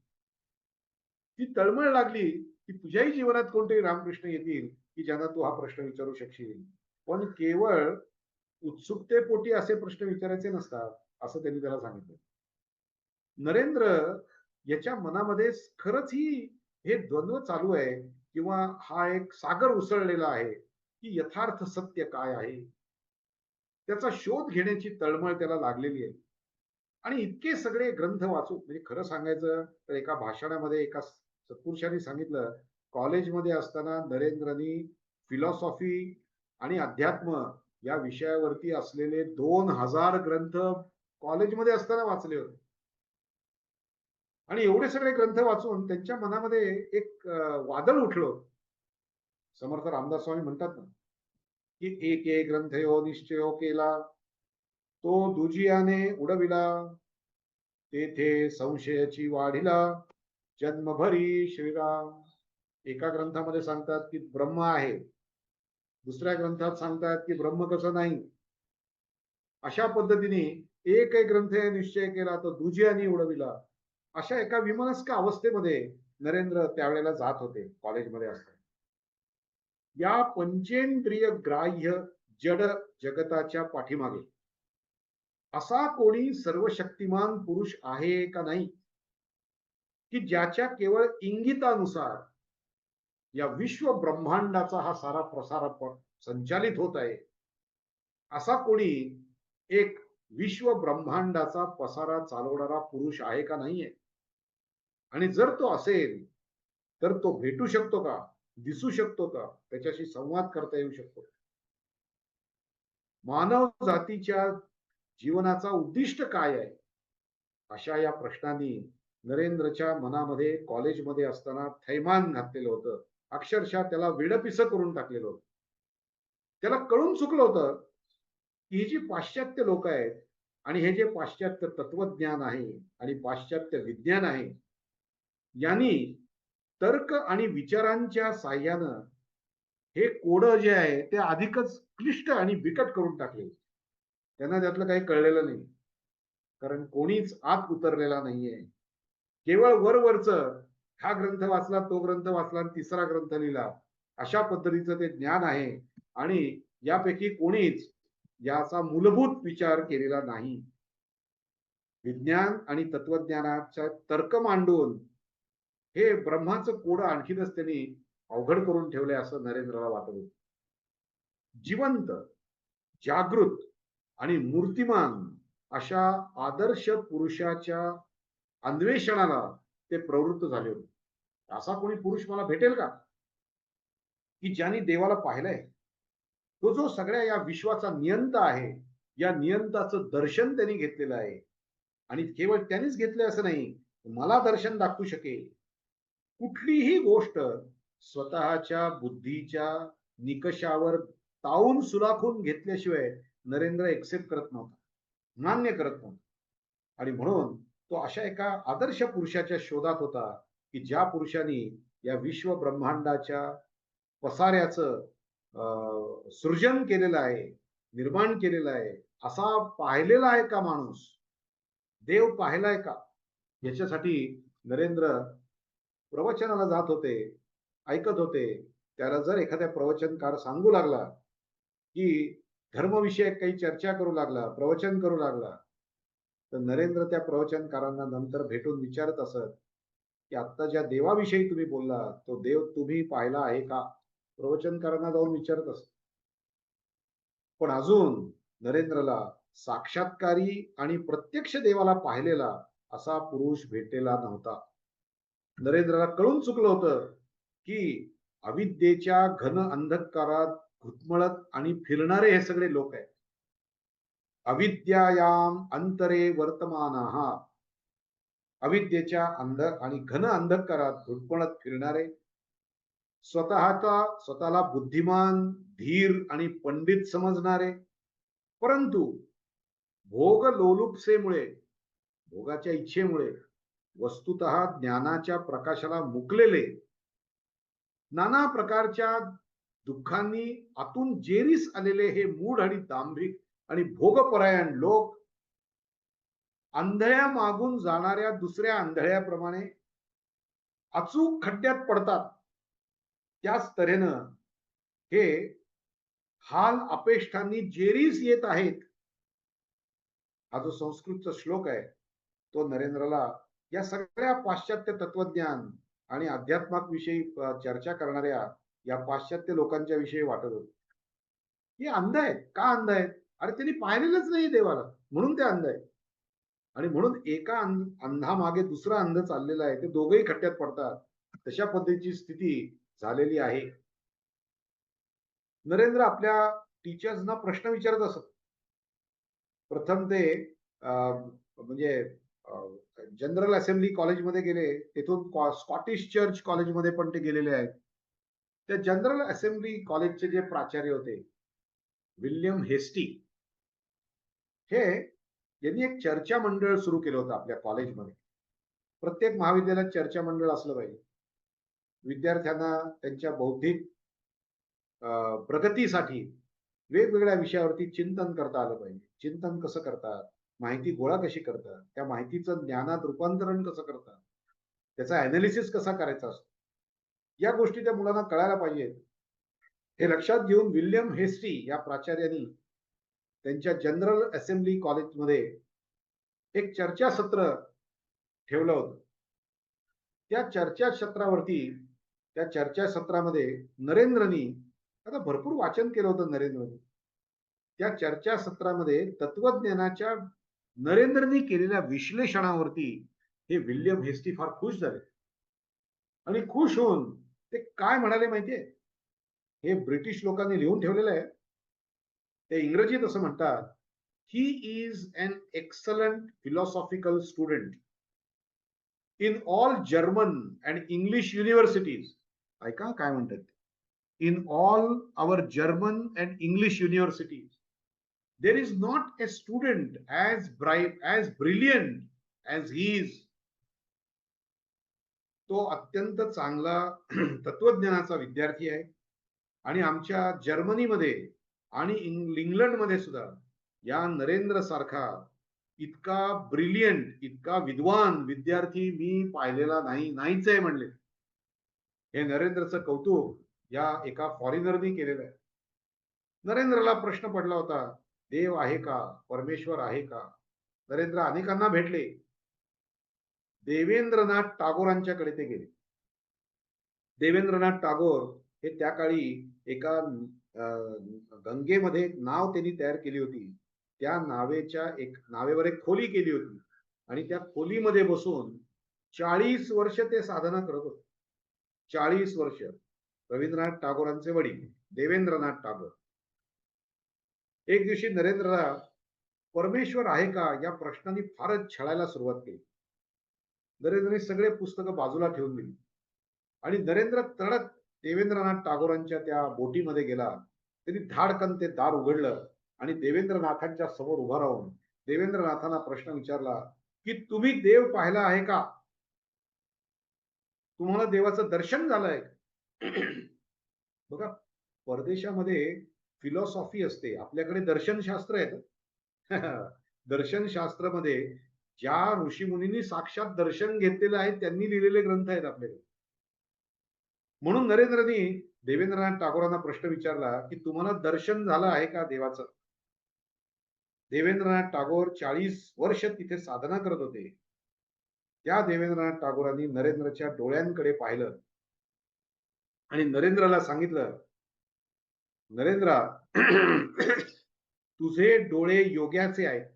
ती तळमळ लागली की तुझ्याही जीवनात कोणतेही रामकृष्ण येतील की ज्यांना तू हा प्रश्न विचारू शकशील. पण केवळ उत्सुकतेपोटी असे प्रश्न विचारायचे नसतात, असं त्यांनी त्याला सांगितलं. नरेंद्र याच्या मनामध्ये खरंच हे द्वंद्व चालू आहे किंवा हा एक सागर उसळलेला आहे की यथार्थ सत्य काय आहे, त्याचा शोध घेण्याची तळमळ त्याला लागलेली आहे. आणि इतके सगळे ग्रंथ वाचून, म्हणजे खरं सांगायचं तर एका भाषणामध्ये एका सत्पुरुषांनी सांगितलं, कॉलेजमध्ये असताना नरेंद्रनी फिलॉसॉफी आणि अध्यात्म या विषयावरती असलेले 2000 ग्रंथ कॉलेजमध्ये असताना वाचले होते. आणि एवढे सगळे ग्रंथ वाचून त्यांच्या मनामध्ये एक वादळ उठलं. समर्थ रामदास स्वामी म्हणतात ना की एक ग्रंथ यो निश्चयो केला, तो दुजियाने उडविला, तेथे संशयाची वाढिला, जन्मभरी श्रीराम. एका ग्रंथामध्ये सांगतात की ब्रह्म आहे, दुसऱ्या ग्रंथात सांगतात की ब्रह्म कसं नाही. अशा पद्धतीने एक ग्रंथ निश्चय केला तो दुजियाने उडविला. अशा एका विमनस्क अवस्थेमध्ये नरेंद्र त्यावेळेला जात होते कॉलेजमध्ये असताना. या पंचेंद्रिय ग्राह्य जड जगताच्या पाठीमागे असा कोणी सर्वशक्तिमान पुरुष आहे का नाही की ज्याच्या केवळ इंगितानुसार या विश्व ब्रह्मांडाचा हा सारा प्रसार संचालित होत आहे. असा कोणी एक विश्व ब्रह्मांडाचा पसारा चालवणारा पुरुष आहे का नाहीये? आणि जर तो असेल तर तो भेटू शकतो का, दिसू शकतो का, त्याच्याशी संवाद करता येऊ शकतो? मानव जातीच्या जीवनाचा उद्दिष्ट काय आहे, अशा या प्रश्नांनी नरेंद्रच्या मनामध्ये कॉलेजमध्ये असताना थैमान घातलेलं होतं. अक्षरशः त्याला विडपिसं करून टाकलेलं होतं. त्याला कळून चुकलं होतं की ही जी पाश्चात्य लोक आहेत आणि हे जे पाश्चात्य तत्वज्ञान आहे आणि पाश्चात्य विज्ञान आहे, यांनी तर्क आणि विचारांच्या साह्यानं हे कोड जे आहे ते अधिकच क्लिष्ट आणि बिकट करून टाकले. त्यांना त्यातलं काही कळलेलं नाही, कारण कोणीच आत उतरलेला नाहीये. केवळ वरवरच हा ग्रंथ वाचला, तो ग्रंथ वाचला आणि तिसरा ग्रंथ लिहिला, अशा पद्धतीचं ते ज्ञान आहे. आणि यापैकी कोणीच याचा मूलभूत विचार केलेला नाही. विज्ञान आणि तत्वज्ञानाचा तर्क मांडून हे ब्रह्माचं कोड आणखीनच त्यांनी अवघड करून ठेवलंय असं नरेंद्रला वाटत होतं. जिवंत, जागृत आणि मूर्तिमान अशा आदर्श पुरुषाच्या अन्वेषणाला ते प्रवृत्त झाले होते. असा कोणी पुरुष मला भेटेल का, की ज्यांनी देवाला पाहिलंय? तो जो सगळ्या या विश्वाचा नियंता आहे, या नियंताचं दर्शन त्यांनी घेतलेलं आहे. आणि केवळ त्यांनीच घेतलंय असं नाही, मला दर्शन दाखवू शकेल. कुठलीही गोष्ट स्वतःच्या बुद्धीच्या निकषावर तावून सुलाखून घेतल्याशिवाय नरेंद्र एक्सेप्ट करत नव्हता, मान्य करत नव्हता. आणि म्हणून तो अशा एका आदर्श पुरुषाच्या शोधात होता, की ज्या पुरुषाने या विश्व ब्रह्मांडाच्या पसाऱ्याचं सृजन केलेलं आहे, निर्माण केलेलं आहे. असा पाहिलेला आहे का माणूस? देव पाहिलाय का? याच्यासाठी नरेंद्र प्रवचनाला जात होते, ऐकत होते. त्याला जर एखाद्या प्रवचनकार सांगू लागला, की धर्मविषयक काही चर्चा करू लागला, प्रवचन करू लागला, तर नरेंद्र त्या प्रवचनकारांना नंतर भेटून विचारत असत, की आत्ता ज्या देवाविषयी तुम्ही बोलला, तो देव तुम्ही पाहिला आहे का? प्रवचनकारांना जाऊन विचारत असत. पण अजून नरेंद्रला साक्षात्कारी आणि प्रत्यक्ष देवाला पाहिलेला असा पुरुष भेटलेला नव्हता. नरेंद्रला कळून चुकलं होतं, की अविद्येच्या घन अंधकारात घुटमळत आणि फिरणारे हे सगळे लोक आहेत. अविद्यायाम अंतरे वर्तमानाः, अविद्येच्या अंध आणि घन अंधकारात घुटमळत फिरणारे, स्वतःला बुद्धिमान, धीर आणि पंडित समजणारे, परंतु भोग लोलुपसेमुळे, भोगाच्या इच्छेमुळे वस्तुतः ज्ञानाच्या प्रकाशाला मुकलेले, नाना प्रकारच्या दुःखांनी आतून जेरीस आलेले हे मूढ आणि दांभिक आणि भोगपरायण लोक आंधळ्या मागून जाणाऱ्या दुसऱ्या आंधळ्याप्रमाणे अचूक खड्ड्यात पडतात. त्याच तऱ्हेनं हे हाल अपेष्टांनी जेरीस येत आहेत. हा जो संस्कृतचा श्लोक आहे, तो नरेंद्रला या सगळ्या पाश्चात्य तत्वज्ञान आणि अध्यात्माविषयी चर्चा करणाऱ्या या पाश्चात्य लोकांच्या विषयी वाटत होत. हे अंध आहेत. का अंध आहेत? अरे त्यांनी पाहिलेलंच नाही देवाला, म्हणून ते अंध आहेत. आणि म्हणून एका अंधामागे दुसरा अंध चाललेला आहे, ते दोघेही खड्ड्यात पडतात. तशा पद्धतीची स्थिती झालेली आहे. नरेंद्र आपल्या टीचर्सना प्रश्न विचारत असत. प्रथम ते म्हणजे जनरल असेंब्ली कॉलेजमध्ये गेले, तिथून स्कॉटिश चर्च कॉलेजमध्ये पण ते गेलेले आहेत. त्या जनरल असेंब्ली कॉलेजचे जे प्राचार्य होते, विल्यम हेस्टी, हे यांनी एक चर्चा मंडळ सुरू केलं होतं आपल्या कॉलेजमध्ये. प्रत्येक महाविद्यालयात चर्चा मंडळ असलं पाहिजे. विद्यार्थ्यांना त्यांच्या बौद्धिक प्रगतीसाठी वेगवेगळ्या विषयावरती चिंतन करता आलं पाहिजे. चिंतन कसं करतात, माहिती गोळा कशी करतात, त्या माहितीचं ज्ञानात रूपांतरण कसं करतात, त्याचा अनालिसिस कसा करायचा असतो, या गोष्टी त्या मुलांना कळायला पाहिजेत. हे लक्षात घेऊन विल्यम हेस्टी या प्राचार्यांनी त्यांच्या जनरल असेंब्ली कॉलेजमध्ये एक चर्चासत्र ठेवलं होतं. त्या चर्चासत्रामध्ये नरेंद्रनी, आता भरपूर वाचन केलं होतं नरेंद्रनी, त्या चर्चासत्रामध्ये तत्वज्ञानाच्या नरेंद्रनी केलेल्या विश्लेषणावरती हे विल्यम हेस्टी फार खुश झाले. आणि खुश होऊन ते काय म्हणाले माहितीये? हे ब्रिटिश लोकांनी लिहून ठेवलेलं आहे. ते इंग्रजीत असं म्हणतात, he is an excellent philosophical student in all German and English universities. ऐका काय म्हणतात. In all our German and English universities there is not a student as bright, as brilliant as he is. तो अत्यंत चांगला तत्वज्ञानाचा विद्यार्थी आहे. आणि आमच्या जर्मनीमध्ये आणि इंग्लंडमध्ये सुद्धा या नरेंद्र सारखा इतका ब्रिलियंट, इतका विद्वान विद्यार्थी मी पाहिलेला नाहीच आहे म्हणले. हे नरेंद्रचं कौतुक या एका फॉरेनरनी केलेलं आहे. नरेंद्रला प्रश्न पडला होता, देव आहे का, परमेश्वर आहे का? नरेंद्र अनेकांना भेटले. देवेंद्रनाथ टागोरांच्याकडे ते गेले. देवेंद्रनाथ टागोर हे त्या काळी एका गंगेमध्ये एक नाव त्यांनी तयार केली होती. त्या नावेवर एक खोली केली होती आणि त्या खोलीमध्ये बसून 40 वर्ष ते साधना करत होते. 40 वर्ष. रवींद्रनाथ टागोरांचे वडील देवेंद्रनाथ टागोर. एक दिवशी नरेंद्रला परमेश्वर आहे का या प्रश्नाने फारच छळायला सुरुवात केली. नरेंद्रने सगळे पुस्तकं बाजूला ठेवून दिली आणि नरेंद्र तडक देवेंद्रनाथ टागोरांच्या त्या बोटीमध्ये गेला. त्यांनी धाडकन ते दार उघडलं आणि देवेंद्रनाथांच्या समोर उभा राहून देवेंद्रनाथांना प्रश्न विचारला की तुम्ही देव पाहिला आहे का? तुम्हाला देवाचं दर्शन झालंय? बघा, परदेशामध्ये फिलॉसॉफी असते, आपल्याकडे दर्शनशास्त्र आहे. दर्शनशास्त्रामध्ये ज्या ऋषीमुनींनी साक्षात दर्शन घेतलेलं आहे त्यांनी लिहिलेले ग्रंथ आहेत आपल्याकडे. म्हणून नरेंद्रनी देवेंद्रनाथ टागोरांना प्रश्न विचारला की तुम्हाला दर्शन झालं आहे का देवाचं? देवेंद्रनाथ टागोर 40 वर्ष तिथे साधना करत होते. त्या देवेंद्रनाथ टागोरांनी नरेंद्रच्या डोळ्यांकडे पाहिलं आणि नरेंद्रला सांगितलं, नरेंद्र, तुझे डोळे योग्याचे आहेत.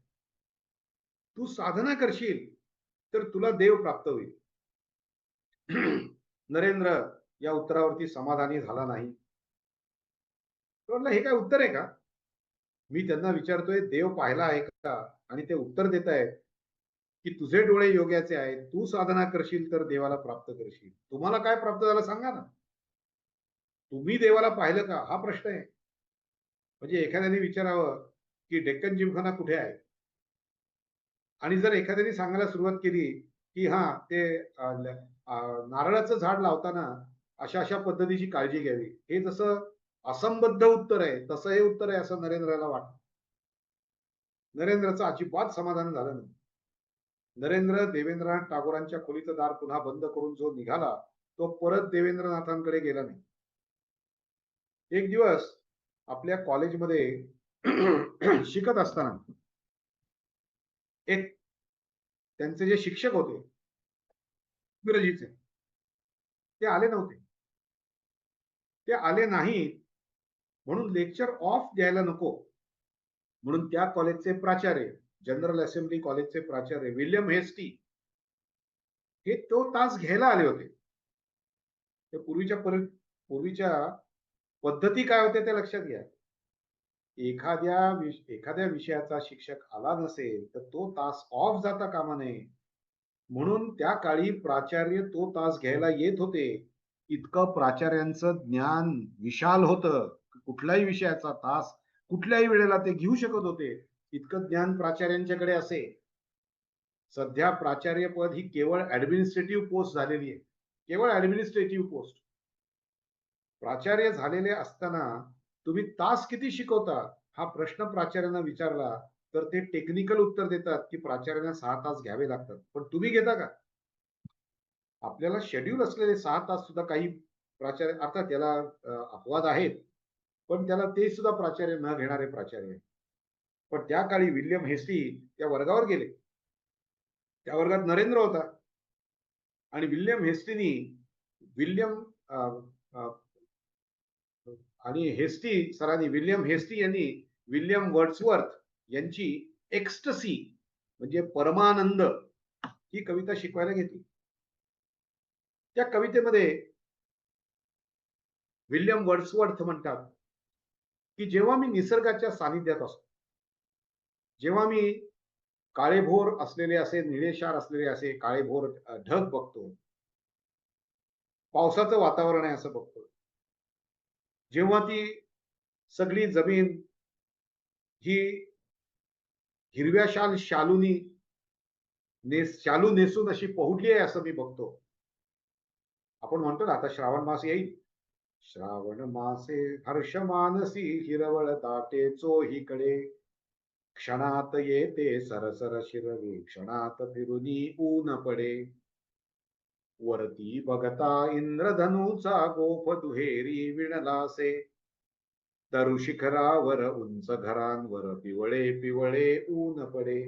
तू साधना करशील तर तुला देव प्राप्त होईल. नरेंद्र या उत्तरावरती समाधानी झाला नाही. तो म्हटला, हे काय उत्तर आहे का? मी त्यांना विचारतोय देव पाहिला आहे का, आणि ते उत्तर देत आहेत की तुझे डोळे योग्याचे आहेत, तू साधना करशील तर देवाला प्राप्त करशील. तुम्हाला काय प्राप्त झालं सांगा ना. तुम्ही देवाला पाहिलं का हा प्रश्न आहे. म्हणजे एखाद्याने विचारावं की डेक्कन जिमखाना कुठे आहे, आणि जर एखाद्याने सांगायला सुरुवात केली की हा ते नारळाचं झाड लावताना अशा अशा पद्धतीची काळजी घ्यावी, हे जसं असंबद्ध उत्तर आहे तसं हे उत्तर आहे असं नरेंद्रला वाटतं. नरेंद्रचं अजिबात समाधान झालं नाही. नरेंद्र देवेंद्रनाथ टागोरांच्या खोलीचं दार पुन्हा बंद करून जो निघाला तो परत देवेंद्रनाथांकडे गेला नाही. एक दिवस आपल्या कॉलेजमध्ये शिकत असताना एक त्यांचे जे शिक्षक होते इंग्रजीचे, ते आले नव्हते. ते आले नाहीत म्हणून लेक्चर ऑफ द्यायला नको म्हणून त्या कॉलेजचे प्राचार्य, जनरल असेंब्ली कॉलेजचे प्राचार्य विल्यम हेस्टी हे तो तास घ्यायला आले होते. ते पूर्वीच्या पद्धती काय होत्या त्या लक्षात घ्या. एखाद्या विषयाचा शिक्षक आला नसेल तर तो तास ऑफ जाता कामा नये म्हणून त्या काळी प्राचार्य तो तास घ्यायला येत होते. इतकं प्राचार्यांचं ज्ञान विशाल होतं, कुठल्याही विषयाचा तास कुठल्याही वेळेला ते घेऊ शकत होते. इतकं ज्ञान प्राचार्यांच्याकडे असे. सध्या प्राचार्य पद ही केवळ ऍडमिनिस्ट्रेटिव्ह पोस्ट झालेली आहे, केवळ ऍडमिनिस्ट्रेटिव्ह पोस्ट. प्राचार्य झालेले असताना तुम्ही तास किती शिकवता हा प्रश्न प्राचार्यांना विचारला तर ते टेक्निकल उत्तर देतात की प्राचार्यांना 6 तास घ्यावे लागतात. पण तुम्ही घेता का? आपल्याला शेड्यूल असलेले 6 तास सुद्धा काही प्राचार्य, अर्थात त्याला अपवाद आहेत, पण त्याला ते सुद्धा प्राचार्य न घेणारे प्राचार्य. पण त्या काळी विल्यम हेस्टी त्या वर्गावर गेले. त्या वर्गात नरेंद्र होता आणि विल्यम हेस्टीनी विल्यम आणि हेस्टी सरांनी विल्यम हेस्टी यांनी विल्यम वर्ड्सवर्थ यांची एक्स्टसी म्हणजे परमानंद ही कविता शिकवायला घेतली. त्या कवितेमध्ये विल्यम वर्ड्सवर्थ म्हणतात की जेव्हा मी निसर्गाच्या सानिध्यात असतो, जेव्हा मी काळेभोर असलेले असे निळेशार असलेले असे काळेभोर ढग बघतो, पावसाचं वातावरण आहे असं बघतो, जेव्हा ती सगळी जमीन ही हिरव्या शालू नेसून अशी पहुडली आहे असं मी बघतो. आपण म्हणतो ना आता श्रावण मास येईल, श्रावण मासे हर्ष मानसी हिरवळ दाटे चोहीकडे, क्षणात येते सरसर शिरवी क्षणात फिरुनी ऊन पडे, वरती बघता इंद्रधनुचा गोफ दुहेरी विणलासे, तरु शिखरावर उंच घरांवर पिवळे पिवळे ऊन पडे.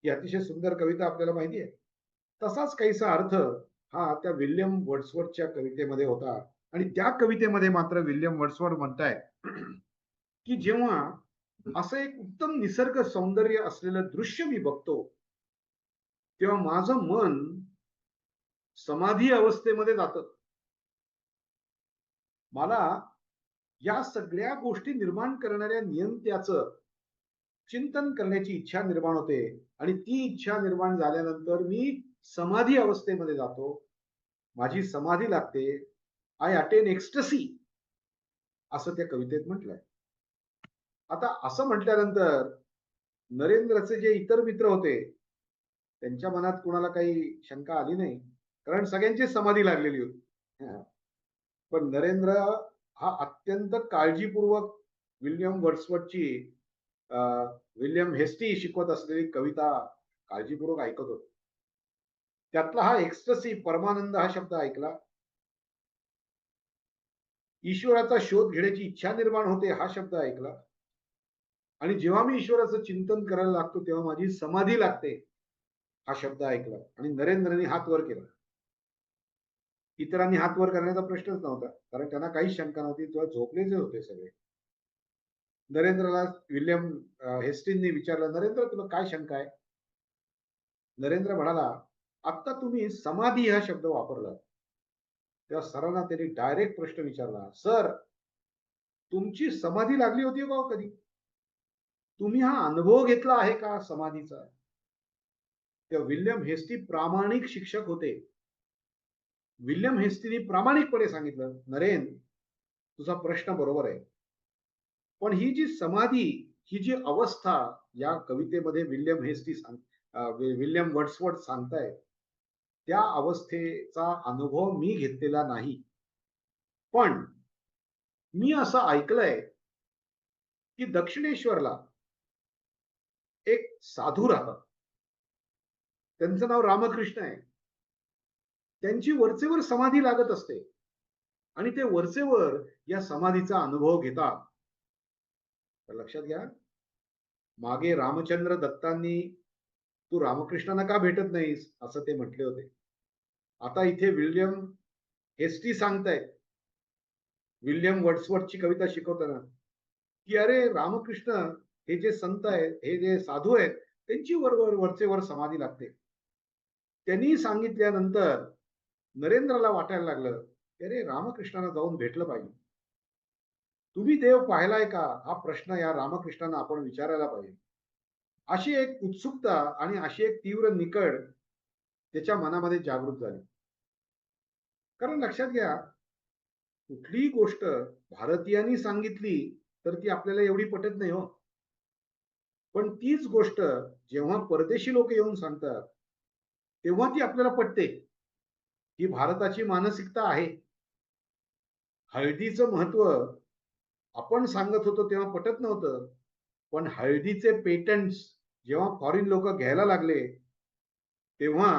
ही अतिशय सुंदर कविता आपल्याला माहिती आहे. तसाच काहीसा अर्थ हा त्या विल्यम वर्ड्सवर्थच्या कवितेमध्ये होता. आणि त्या कवितेमध्ये मात्र विल्यम वर्ड्सवर्थ म्हणताय की जेव्हा असं एक उत्तम निसर्ग सौंदर्य असलेलं दृश्य मी बघतो तेव्हा माझं मन समाधी अवस्थेमध्ये जातं. मला या सगळ्या गोष्टी निर्माण करणाऱ्या नियंत्याचं चिंतन करण्याची इच्छा निर्माण होते आणि ती इच्छा निर्माण झाल्यानंतर मी समाधी अवस्थेमध्ये जातो. माझी समाधी लागते. आय अटेन एक्स्टसी असं त्या कवितेत म्हटलंय. आता असं म्हटल्यानंतर नरेंद्रचे जे इतर मित्र होते त्यांच्या मनात कुणाला काही शंका आली नाही, कारण सगळ्यांची समाधी लागलेली होती. पण नरेंद्र हा अत्यंत काळजीपूर्वक विल्यम वर्ड्सवर्थची विल्यम हेस्टी शिकवत असलेली कविता काळजीपूर्वक ऐकत होतो. त्यातला हा एक्स्टसी परमानंद हा शब्द ऐकला. ईश्वराचा शोध घेण्याची इच्छा निर्माण होते हा शब्द ऐकला. आणि जेव्हा मी ईश्वराचं चिंतन करायला लागतो तेव्हा माझी समाधी लागते हा शब्द ऐकला आणि नरेंद्रने हात वर केला. इतरांनी हात वर करण्याचा प्रश्नच नव्हता, कारण त्यांना काहीच शंका नव्हती, तेव्हा झोपलेचे होते सगळे. नरेंद्रला विल्यम हेस्टिननी विचारलं, नरेंद्र तुला काय शंका आहे? नरेंद्र म्हणाला, आता तुम्ही समाधी हा शब्द वापरला तेव्हा सरांना त्यांनी डायरेक्ट प्रश्न विचारला, सर तुमची समाधी लागली होती का हो कधी? तुम्ही हा अनुभव घेतला आहे का समाधीचा? त्या विल्यम हेस्टी प्रामाणिक शिक्षक होते. विल्यम हेस्टीने प्रामाणिकपणे सांगितलं, नरेन तुझा प्रश्न बरोबर आहे, पण ही जी समाधी, ही जी अवस्था या कवितेमध्ये विल्यम हेस्टी विल्यम वर्ड्सवर्थ सांगताय, त्या अवस्थेचा अनुभव मी घेतलेला नाही. पण मी असं ऐकलंय की दक्षिणेश्वरला एक साधू राहतात. त्यांचं नाव रामकृष्ण आहे. त्यांची वरचेवर समाधी लागत असते आणि ते वरचेवर या समाधीचा अनुभव घेतात. तर लक्षात घ्या, मागे रामचंद्र दत्तांनी तू रामकृष्णांना का भेटत नाहीस असं ते म्हटले होते. आता इथे विल्यम हेस्टी सांगतायत विल्यम वर्ड्सवर्थची कविता शिकवताना की अरे रामकृष्ण हे जे संत आहेत, हे जे साधू आहेत, त्यांची वरचेवर समाधी लागते. त्यांनी सांगितल्यानंतर नरेंद्रला वाटायला लागलं की अरे रामकृष्णांना जाऊन भेटलं पाहिजे. तुम्ही देव पाहिलाय का हा प्रश्न या रामकृष्णांना आपण विचारायला पाहिजे. अशी एक उत्सुकता आणि अशी एक तीव्र निकड त्याच्या मनामध्ये जागृत झाली. कारण लक्षात घ्या, कुठलीही गोष्ट भारतीयांनी सांगितली तर ती आपल्याला एवढी पटत नाही हो. पण तीच गोष्ट जेव्हा परदेशी लोक येऊन सांगतात तेव्हा ती आपल्याला पटते. ही भारताची मानसिकता आहे. हळदीचं महत्व आपण सांगत होतो तेव्हा पटत नव्हतं, पण हळदीचे पेटंट्स जेव्हा फॉरेन लोक घ्यायला लागले तेव्हा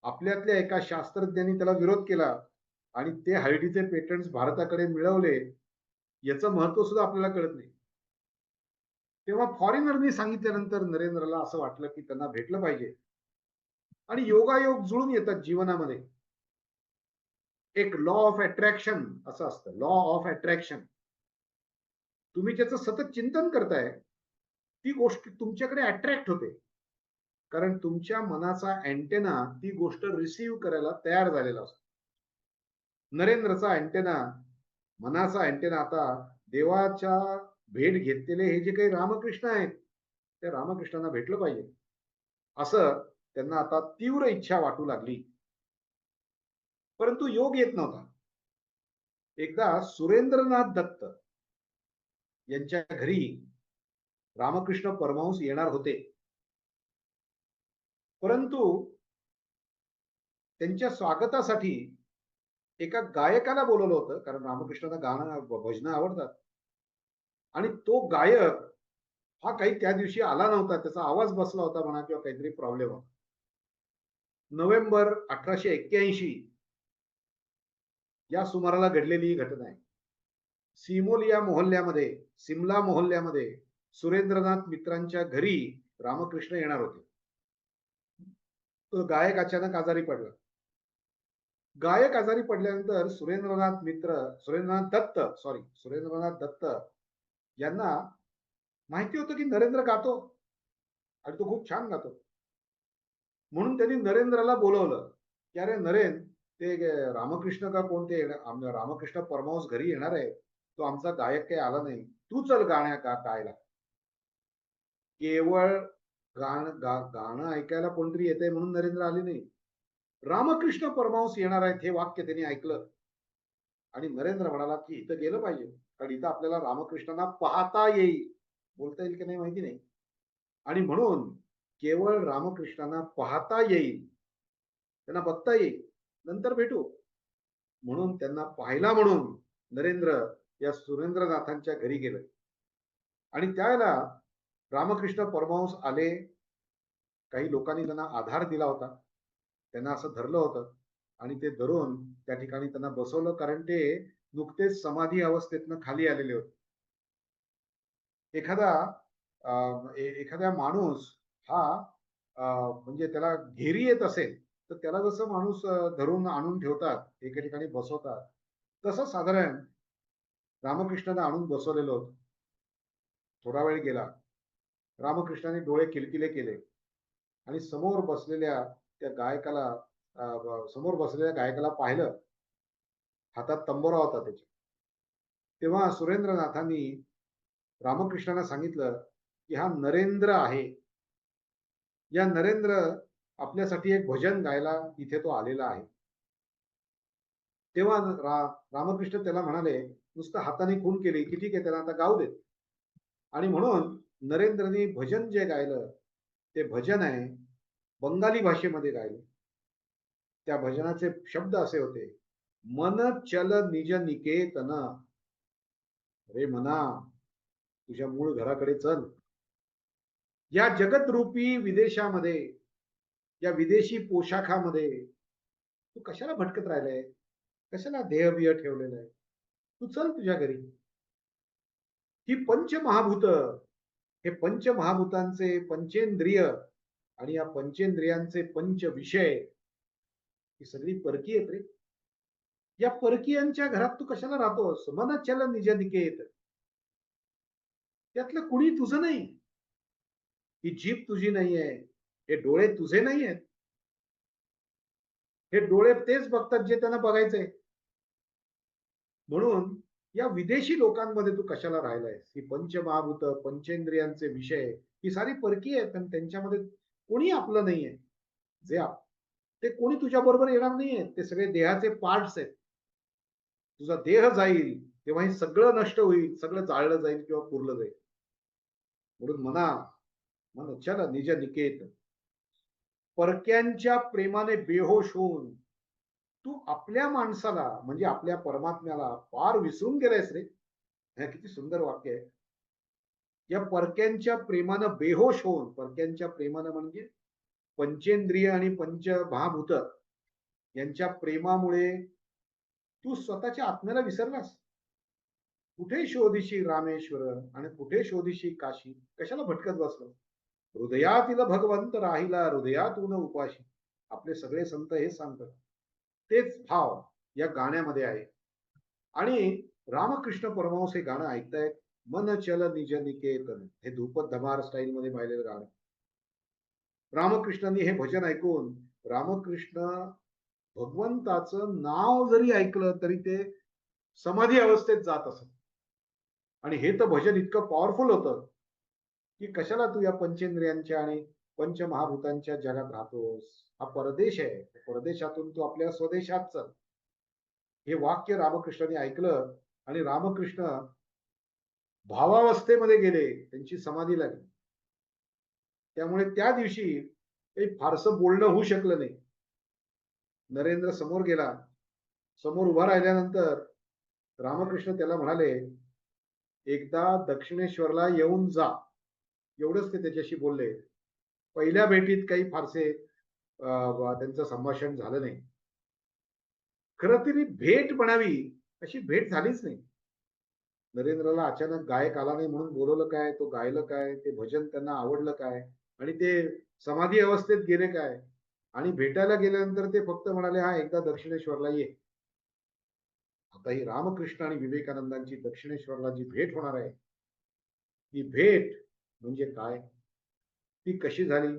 आपल्यातल्या एका शास्त्रज्ञांनी त्याला विरोध केला आणि ते हळदीचे पेटंट्स भारताकडे मिळवले. याचं महत्व सुद्धा आपल्याला कळत नाही. तेव्हा फॉरेनरनी सांगितल्यानंतर नरेंद्रला असं वाटलं की त्यांना भेटलं पाहिजे. आणि योगायोग जुळून येतात जीवनामध्ये. एक लॉ ऑफ अट्रॅक्शन असं असतं, लॉ ऑफ अट्रॅक्शन. तुम्ही त्याचं सतत चिंतन करताय, ती गोष्ट तुमच्याकडे अट्रॅक्ट होते, कारण तुमच्या मनाचा अँटेना ती गोष्ट रिसीव्ह करायला तयार झालेला असतो. नरेंद्रचा अँटेना, मनाचा अँटेना आता देवाच्या भेट घेतलेले हे जे काही रामकृष्ण आहेत त्या रामकृष्णांना भेटलं पाहिजे असं त्यांना आता तीव्र इच्छा वाटू लागली. परंतु योग येत नव्हता. एकदा सुरेंद्रनाथ दत्त यांच्या घरी रामकृष्ण परमहंस येणार होते, परंतु त्यांच्या स्वागतासाठी एका गायकाला बोलवलं होतं, कारण रामकृष्णांना गाणं भजनं आवडतात. आणि तो गायक हा काही त्या दिवशी आला नव्हता, त्याचा आवाज बसला होता म्हणा किंवा काहीतरी प्रॉब्लेम होता. नोव्हेंबर 1881 या सुमाराला घडलेली ही घटना आहे. सिमोलिया मोहल्ल्यामध्ये, सिमला मोहल्ल्यामध्ये सुरेंद्रनाथ मित्रांच्या घरी रामकृष्ण येणार होते. तो गायक अचानक आजारी पडला. गायक आजारी पडल्यानंतर सुरेंद्रनाथ दत्त यांना माहिती होतं की नरेंद्र गातो आणि तो खूप छान गातो. म्हणून त्यांनी नरेंद्रला बोलवलं की अरे नरेन, ते रामकृष्ण का कोण ते रामकृष्ण परमहंस घरी येणार आहे, तो आमचा गायक काही आला नाही, तू चल गायला. केवळ गाणं ऐकायला कोणतरी येतंय म्हणून नरेंद्र आले नाही. रामकृष्ण परमहंस येणार आहेत हे वाक्य त्यांनी ऐकलं आणि नरेंद्र म्हणाला की इथं गेलं पाहिजे, कारण इथं आपल्याला रामकृष्णांना पाहता येईल. बोलता येईल की नाही माहिती नाही. आणि म्हणून केवळ रामकृष्णांना पाहता येईल, त्यांना बघता येईल, नंतर भेटू म्हणून त्यांना पाहिला म्हणून नरेंद्र या सुरेंद्रनाथांच्या घरी गेलं. आणि त्यावेळेला रामकृष्ण परमहंस आले. काही लोकांनी त्यांना आधार दिला होता, त्यांना असं धरलं होतं आणि ते धरून त्या ठिकाणी त्यांना बसवलं, कारण ते नुकतेच समाधी अवस्थेतनं खाली आलेले होते. एखादा एखाद्या माणूस हा म्हणजे त्याला घेरी येत असेल तर त्याला जसं माणूस धरून आणून ठेवतात एके ठिकाणी बसवतात, तसं साधारण रामकृष्णाने आणून बसवलेलं होतं. थोडा वेळ गेला, रामकृष्णाने डोळे किलकिले केले आणि समोर बसलेल्या गायकाला पाहिलं. हातात तंबोरा होता त्याच्या. तेव्हा सुरेंद्रनाथांनी रामकृष्णांना सांगितलं की हा नरेंद्र आहे, या नरेंद्र आपल्यासाठी एक भजन गायला इथे तो आलेला आहे. तेव्हा रामकृष्ण त्याला म्हणाले, नुसतं हाताने खून केली की ठीक आहे, त्याला आता गाऊ देत. आणि म्हणून नरेंद्रनी भजन जे गायलं ते भजन आहे बंगाली भाषेमध्ये गायलं. त्या भजनाचे शब्द असे होते, मन चल निज निकेतन, रे मना तुझ्या मूळ घराकडे चल. या जगतरूपी विदेशामध्ये, या विदेशी पोशाखामध्ये तू कशाला भटकत राहिलाय, कशाला देहबिय ठेवलेलं आहे, तू चल तुझ्या घरी. ही पंचमहाभूत, हे पंचमहाभूतांचे पंचेंद्रिय आणि या पंचेंद्रियांचे पंच विषय ही सगळी परकीय आहेत रे. या परकीयांच्या घरात तू कशाला राहतोस, मन चल निज निकेत. त्यातलं कुणी तुझं नाही, ही जीभ तुझी नाहीये, हे डोळे तुझे नाही आहेत. हे डोळे तेच बघतात जे त्यांना बघायचंय. म्हणून या विदेशी लोकांमध्ये तू कशाला राहिलायस. ही पंचमहाभूत पंचेंद्रियांचे विषय ही सारी परकीय आहेत आणि त्यांच्यामध्ये कोणी आपलं नाहीये. ते कोणी तुझ्या बरोबर येणार नाहीये, ते सगळे देहाचे पार्ट्स आहेत. तुझा देह जाईल तेव्हा हे सगळं नष्ट होईल, सगळं जाळलं जाईल किंवा पुरलं जाईल. म्हणून मन चल निज निकेत. परक्यांच्या प्रेमाने बेहोश होऊन तू आपल्या माणसाला म्हणजे आपल्या परमात्म्याला फार विसरून गेलायस रे. हे किती सुंदर वाक्य आहे. या परक्यांच्या प्रेमानं बेहोश होऊन, परक्यांच्या प्रेमानं म्हणजे पंचेंद्रिय आणि पंचमहाभूत यांच्या प्रेमामुळे तू स्वतःच्या आत्म्याला विसरलास. कुठे शोधिशी रामेश्वर आणि कुठे शोधिशी काशी, कशाला भटकत बसलो. हृदयातील भगवंत राहिला हृदयातून उपाशी. आपले सगळे संत हेच सांगतात, तेच भाव या गाण्यामध्ये आहे. आणि रामकृष्ण परमहंस हे गाणं ऐकतायत, मन चल निज निकेतन, हे धूपद धमार स्टाईल मध्ये पाहिलेलं गाणं. रामकृष्णांनी हे भजन ऐकून रामकृष्ण भगवंताचं नाव जरी ऐकलं तरी ते समाधी अवस्थेत जात असत. आणि हे तर भजन इतकं पॉवरफुल होतं की कशाला तू या पंचेंद्रियांच्या आणि पंचमहाभूतांच्या जगात राहतोस. हा परदेश आहे, परदेशातून तू आपल्या स्वदेशात चल. हे वाक्य रामकृष्णाने ऐकलं आणि रामकृष्ण भावावस्थेमध्ये गेले, त्यांची समाधी लागली. त्यामुळे त्या दिवशी काही फारसं बोलणं होऊ शकलं नाही. नरेंद्र समोर गेला. समोर उभा राहिल्यानंतर रामकृष्ण त्याला म्हणाले, एकदा दक्षिणेश्वरला येऊन जा. एवढंच ते त्याच्याशी बोलले. पहिल्या भेटीत काही फारसे त्यांचं संभाषण झालं नाही. खरं तरी भेट म्हणावी अशी भेट झालीच नाही. नरेंद्रला अचानक गायक आला नाही म्हणून बोलवलं काय, तो गायलं काय, ते भजन त्यांना आवडलं काय, आणि ते समाधी अवस्थेत गेले काय, आणि भेटायला गेल्यानंतर ते फक्त म्हणाले हा एकदा दक्षिणेश्वरला ये. आता ही रामकृष्ण आणि विवेकानंदांची दक्षिणेश्वरला जी भेट होणार आहे, ती भेट म्हणजे काय, ती कशी झाली.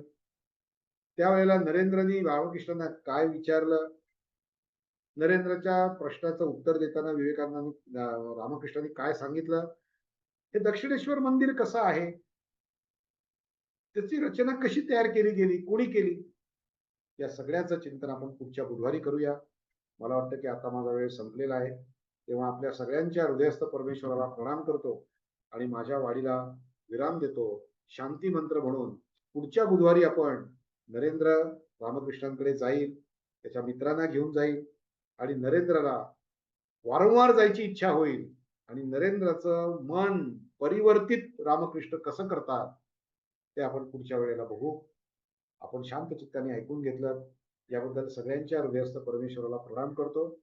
त्यावेळेला नरेंद्रनी रामकृष्णांना काय विचारलं नरेंद्रच्या प्रश्नाचं उत्तर देताना विवेकानंदांनी रामकृष्णांनी काय सांगितलं, हे दक्षिणेश्वर मंदिर कसं आहे, त्याची रचना कशी तयार केली गेली, कोणी केली, या सगळ्याचं चिंतन आपण पुढच्या बुधवारी करूया. मला वाटतं की आता माझा वेळ संपलेला आहे. तेव्हा आपल्या सगळ्यांच्या हृदयस्थ परमेश्वराला प्रणाम करतो आणि माझ्या वाणीला विराम देतो. शांती मंत्र म्हणून पुढच्या बुधवारी आपण नरेंद्र रामकृष्णांकडे जाईल, त्याच्या मित्रांना घेऊन जाईल आणि नरेंद्रला वारंवार जायची इच्छा होईल आणि नरेंद्रचं मन परिवर्तित रामकृष्ण कसं करतात ते आपण पुढच्या वेळेला बघू. आपण शांत चित्ताने ऐकून घेतलं याबद्दल सगळ्यांच्या हृदयस्थ परमेश्वराला प्रणाम करतो.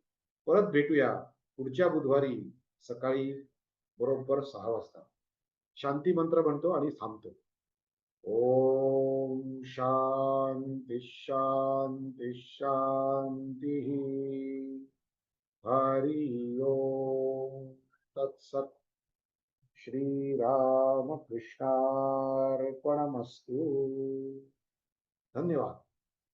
परत भेटूया पुढच्या बुधवारी सकाळी बरोबर 6 वाजता. शांती मंत्र म्हणतो आणि थांबतो. ओम शांती शांती शांती. हरि ओम तत्सत. श्रीरामकृष्णार्पणमस्तु. धन्यवाद.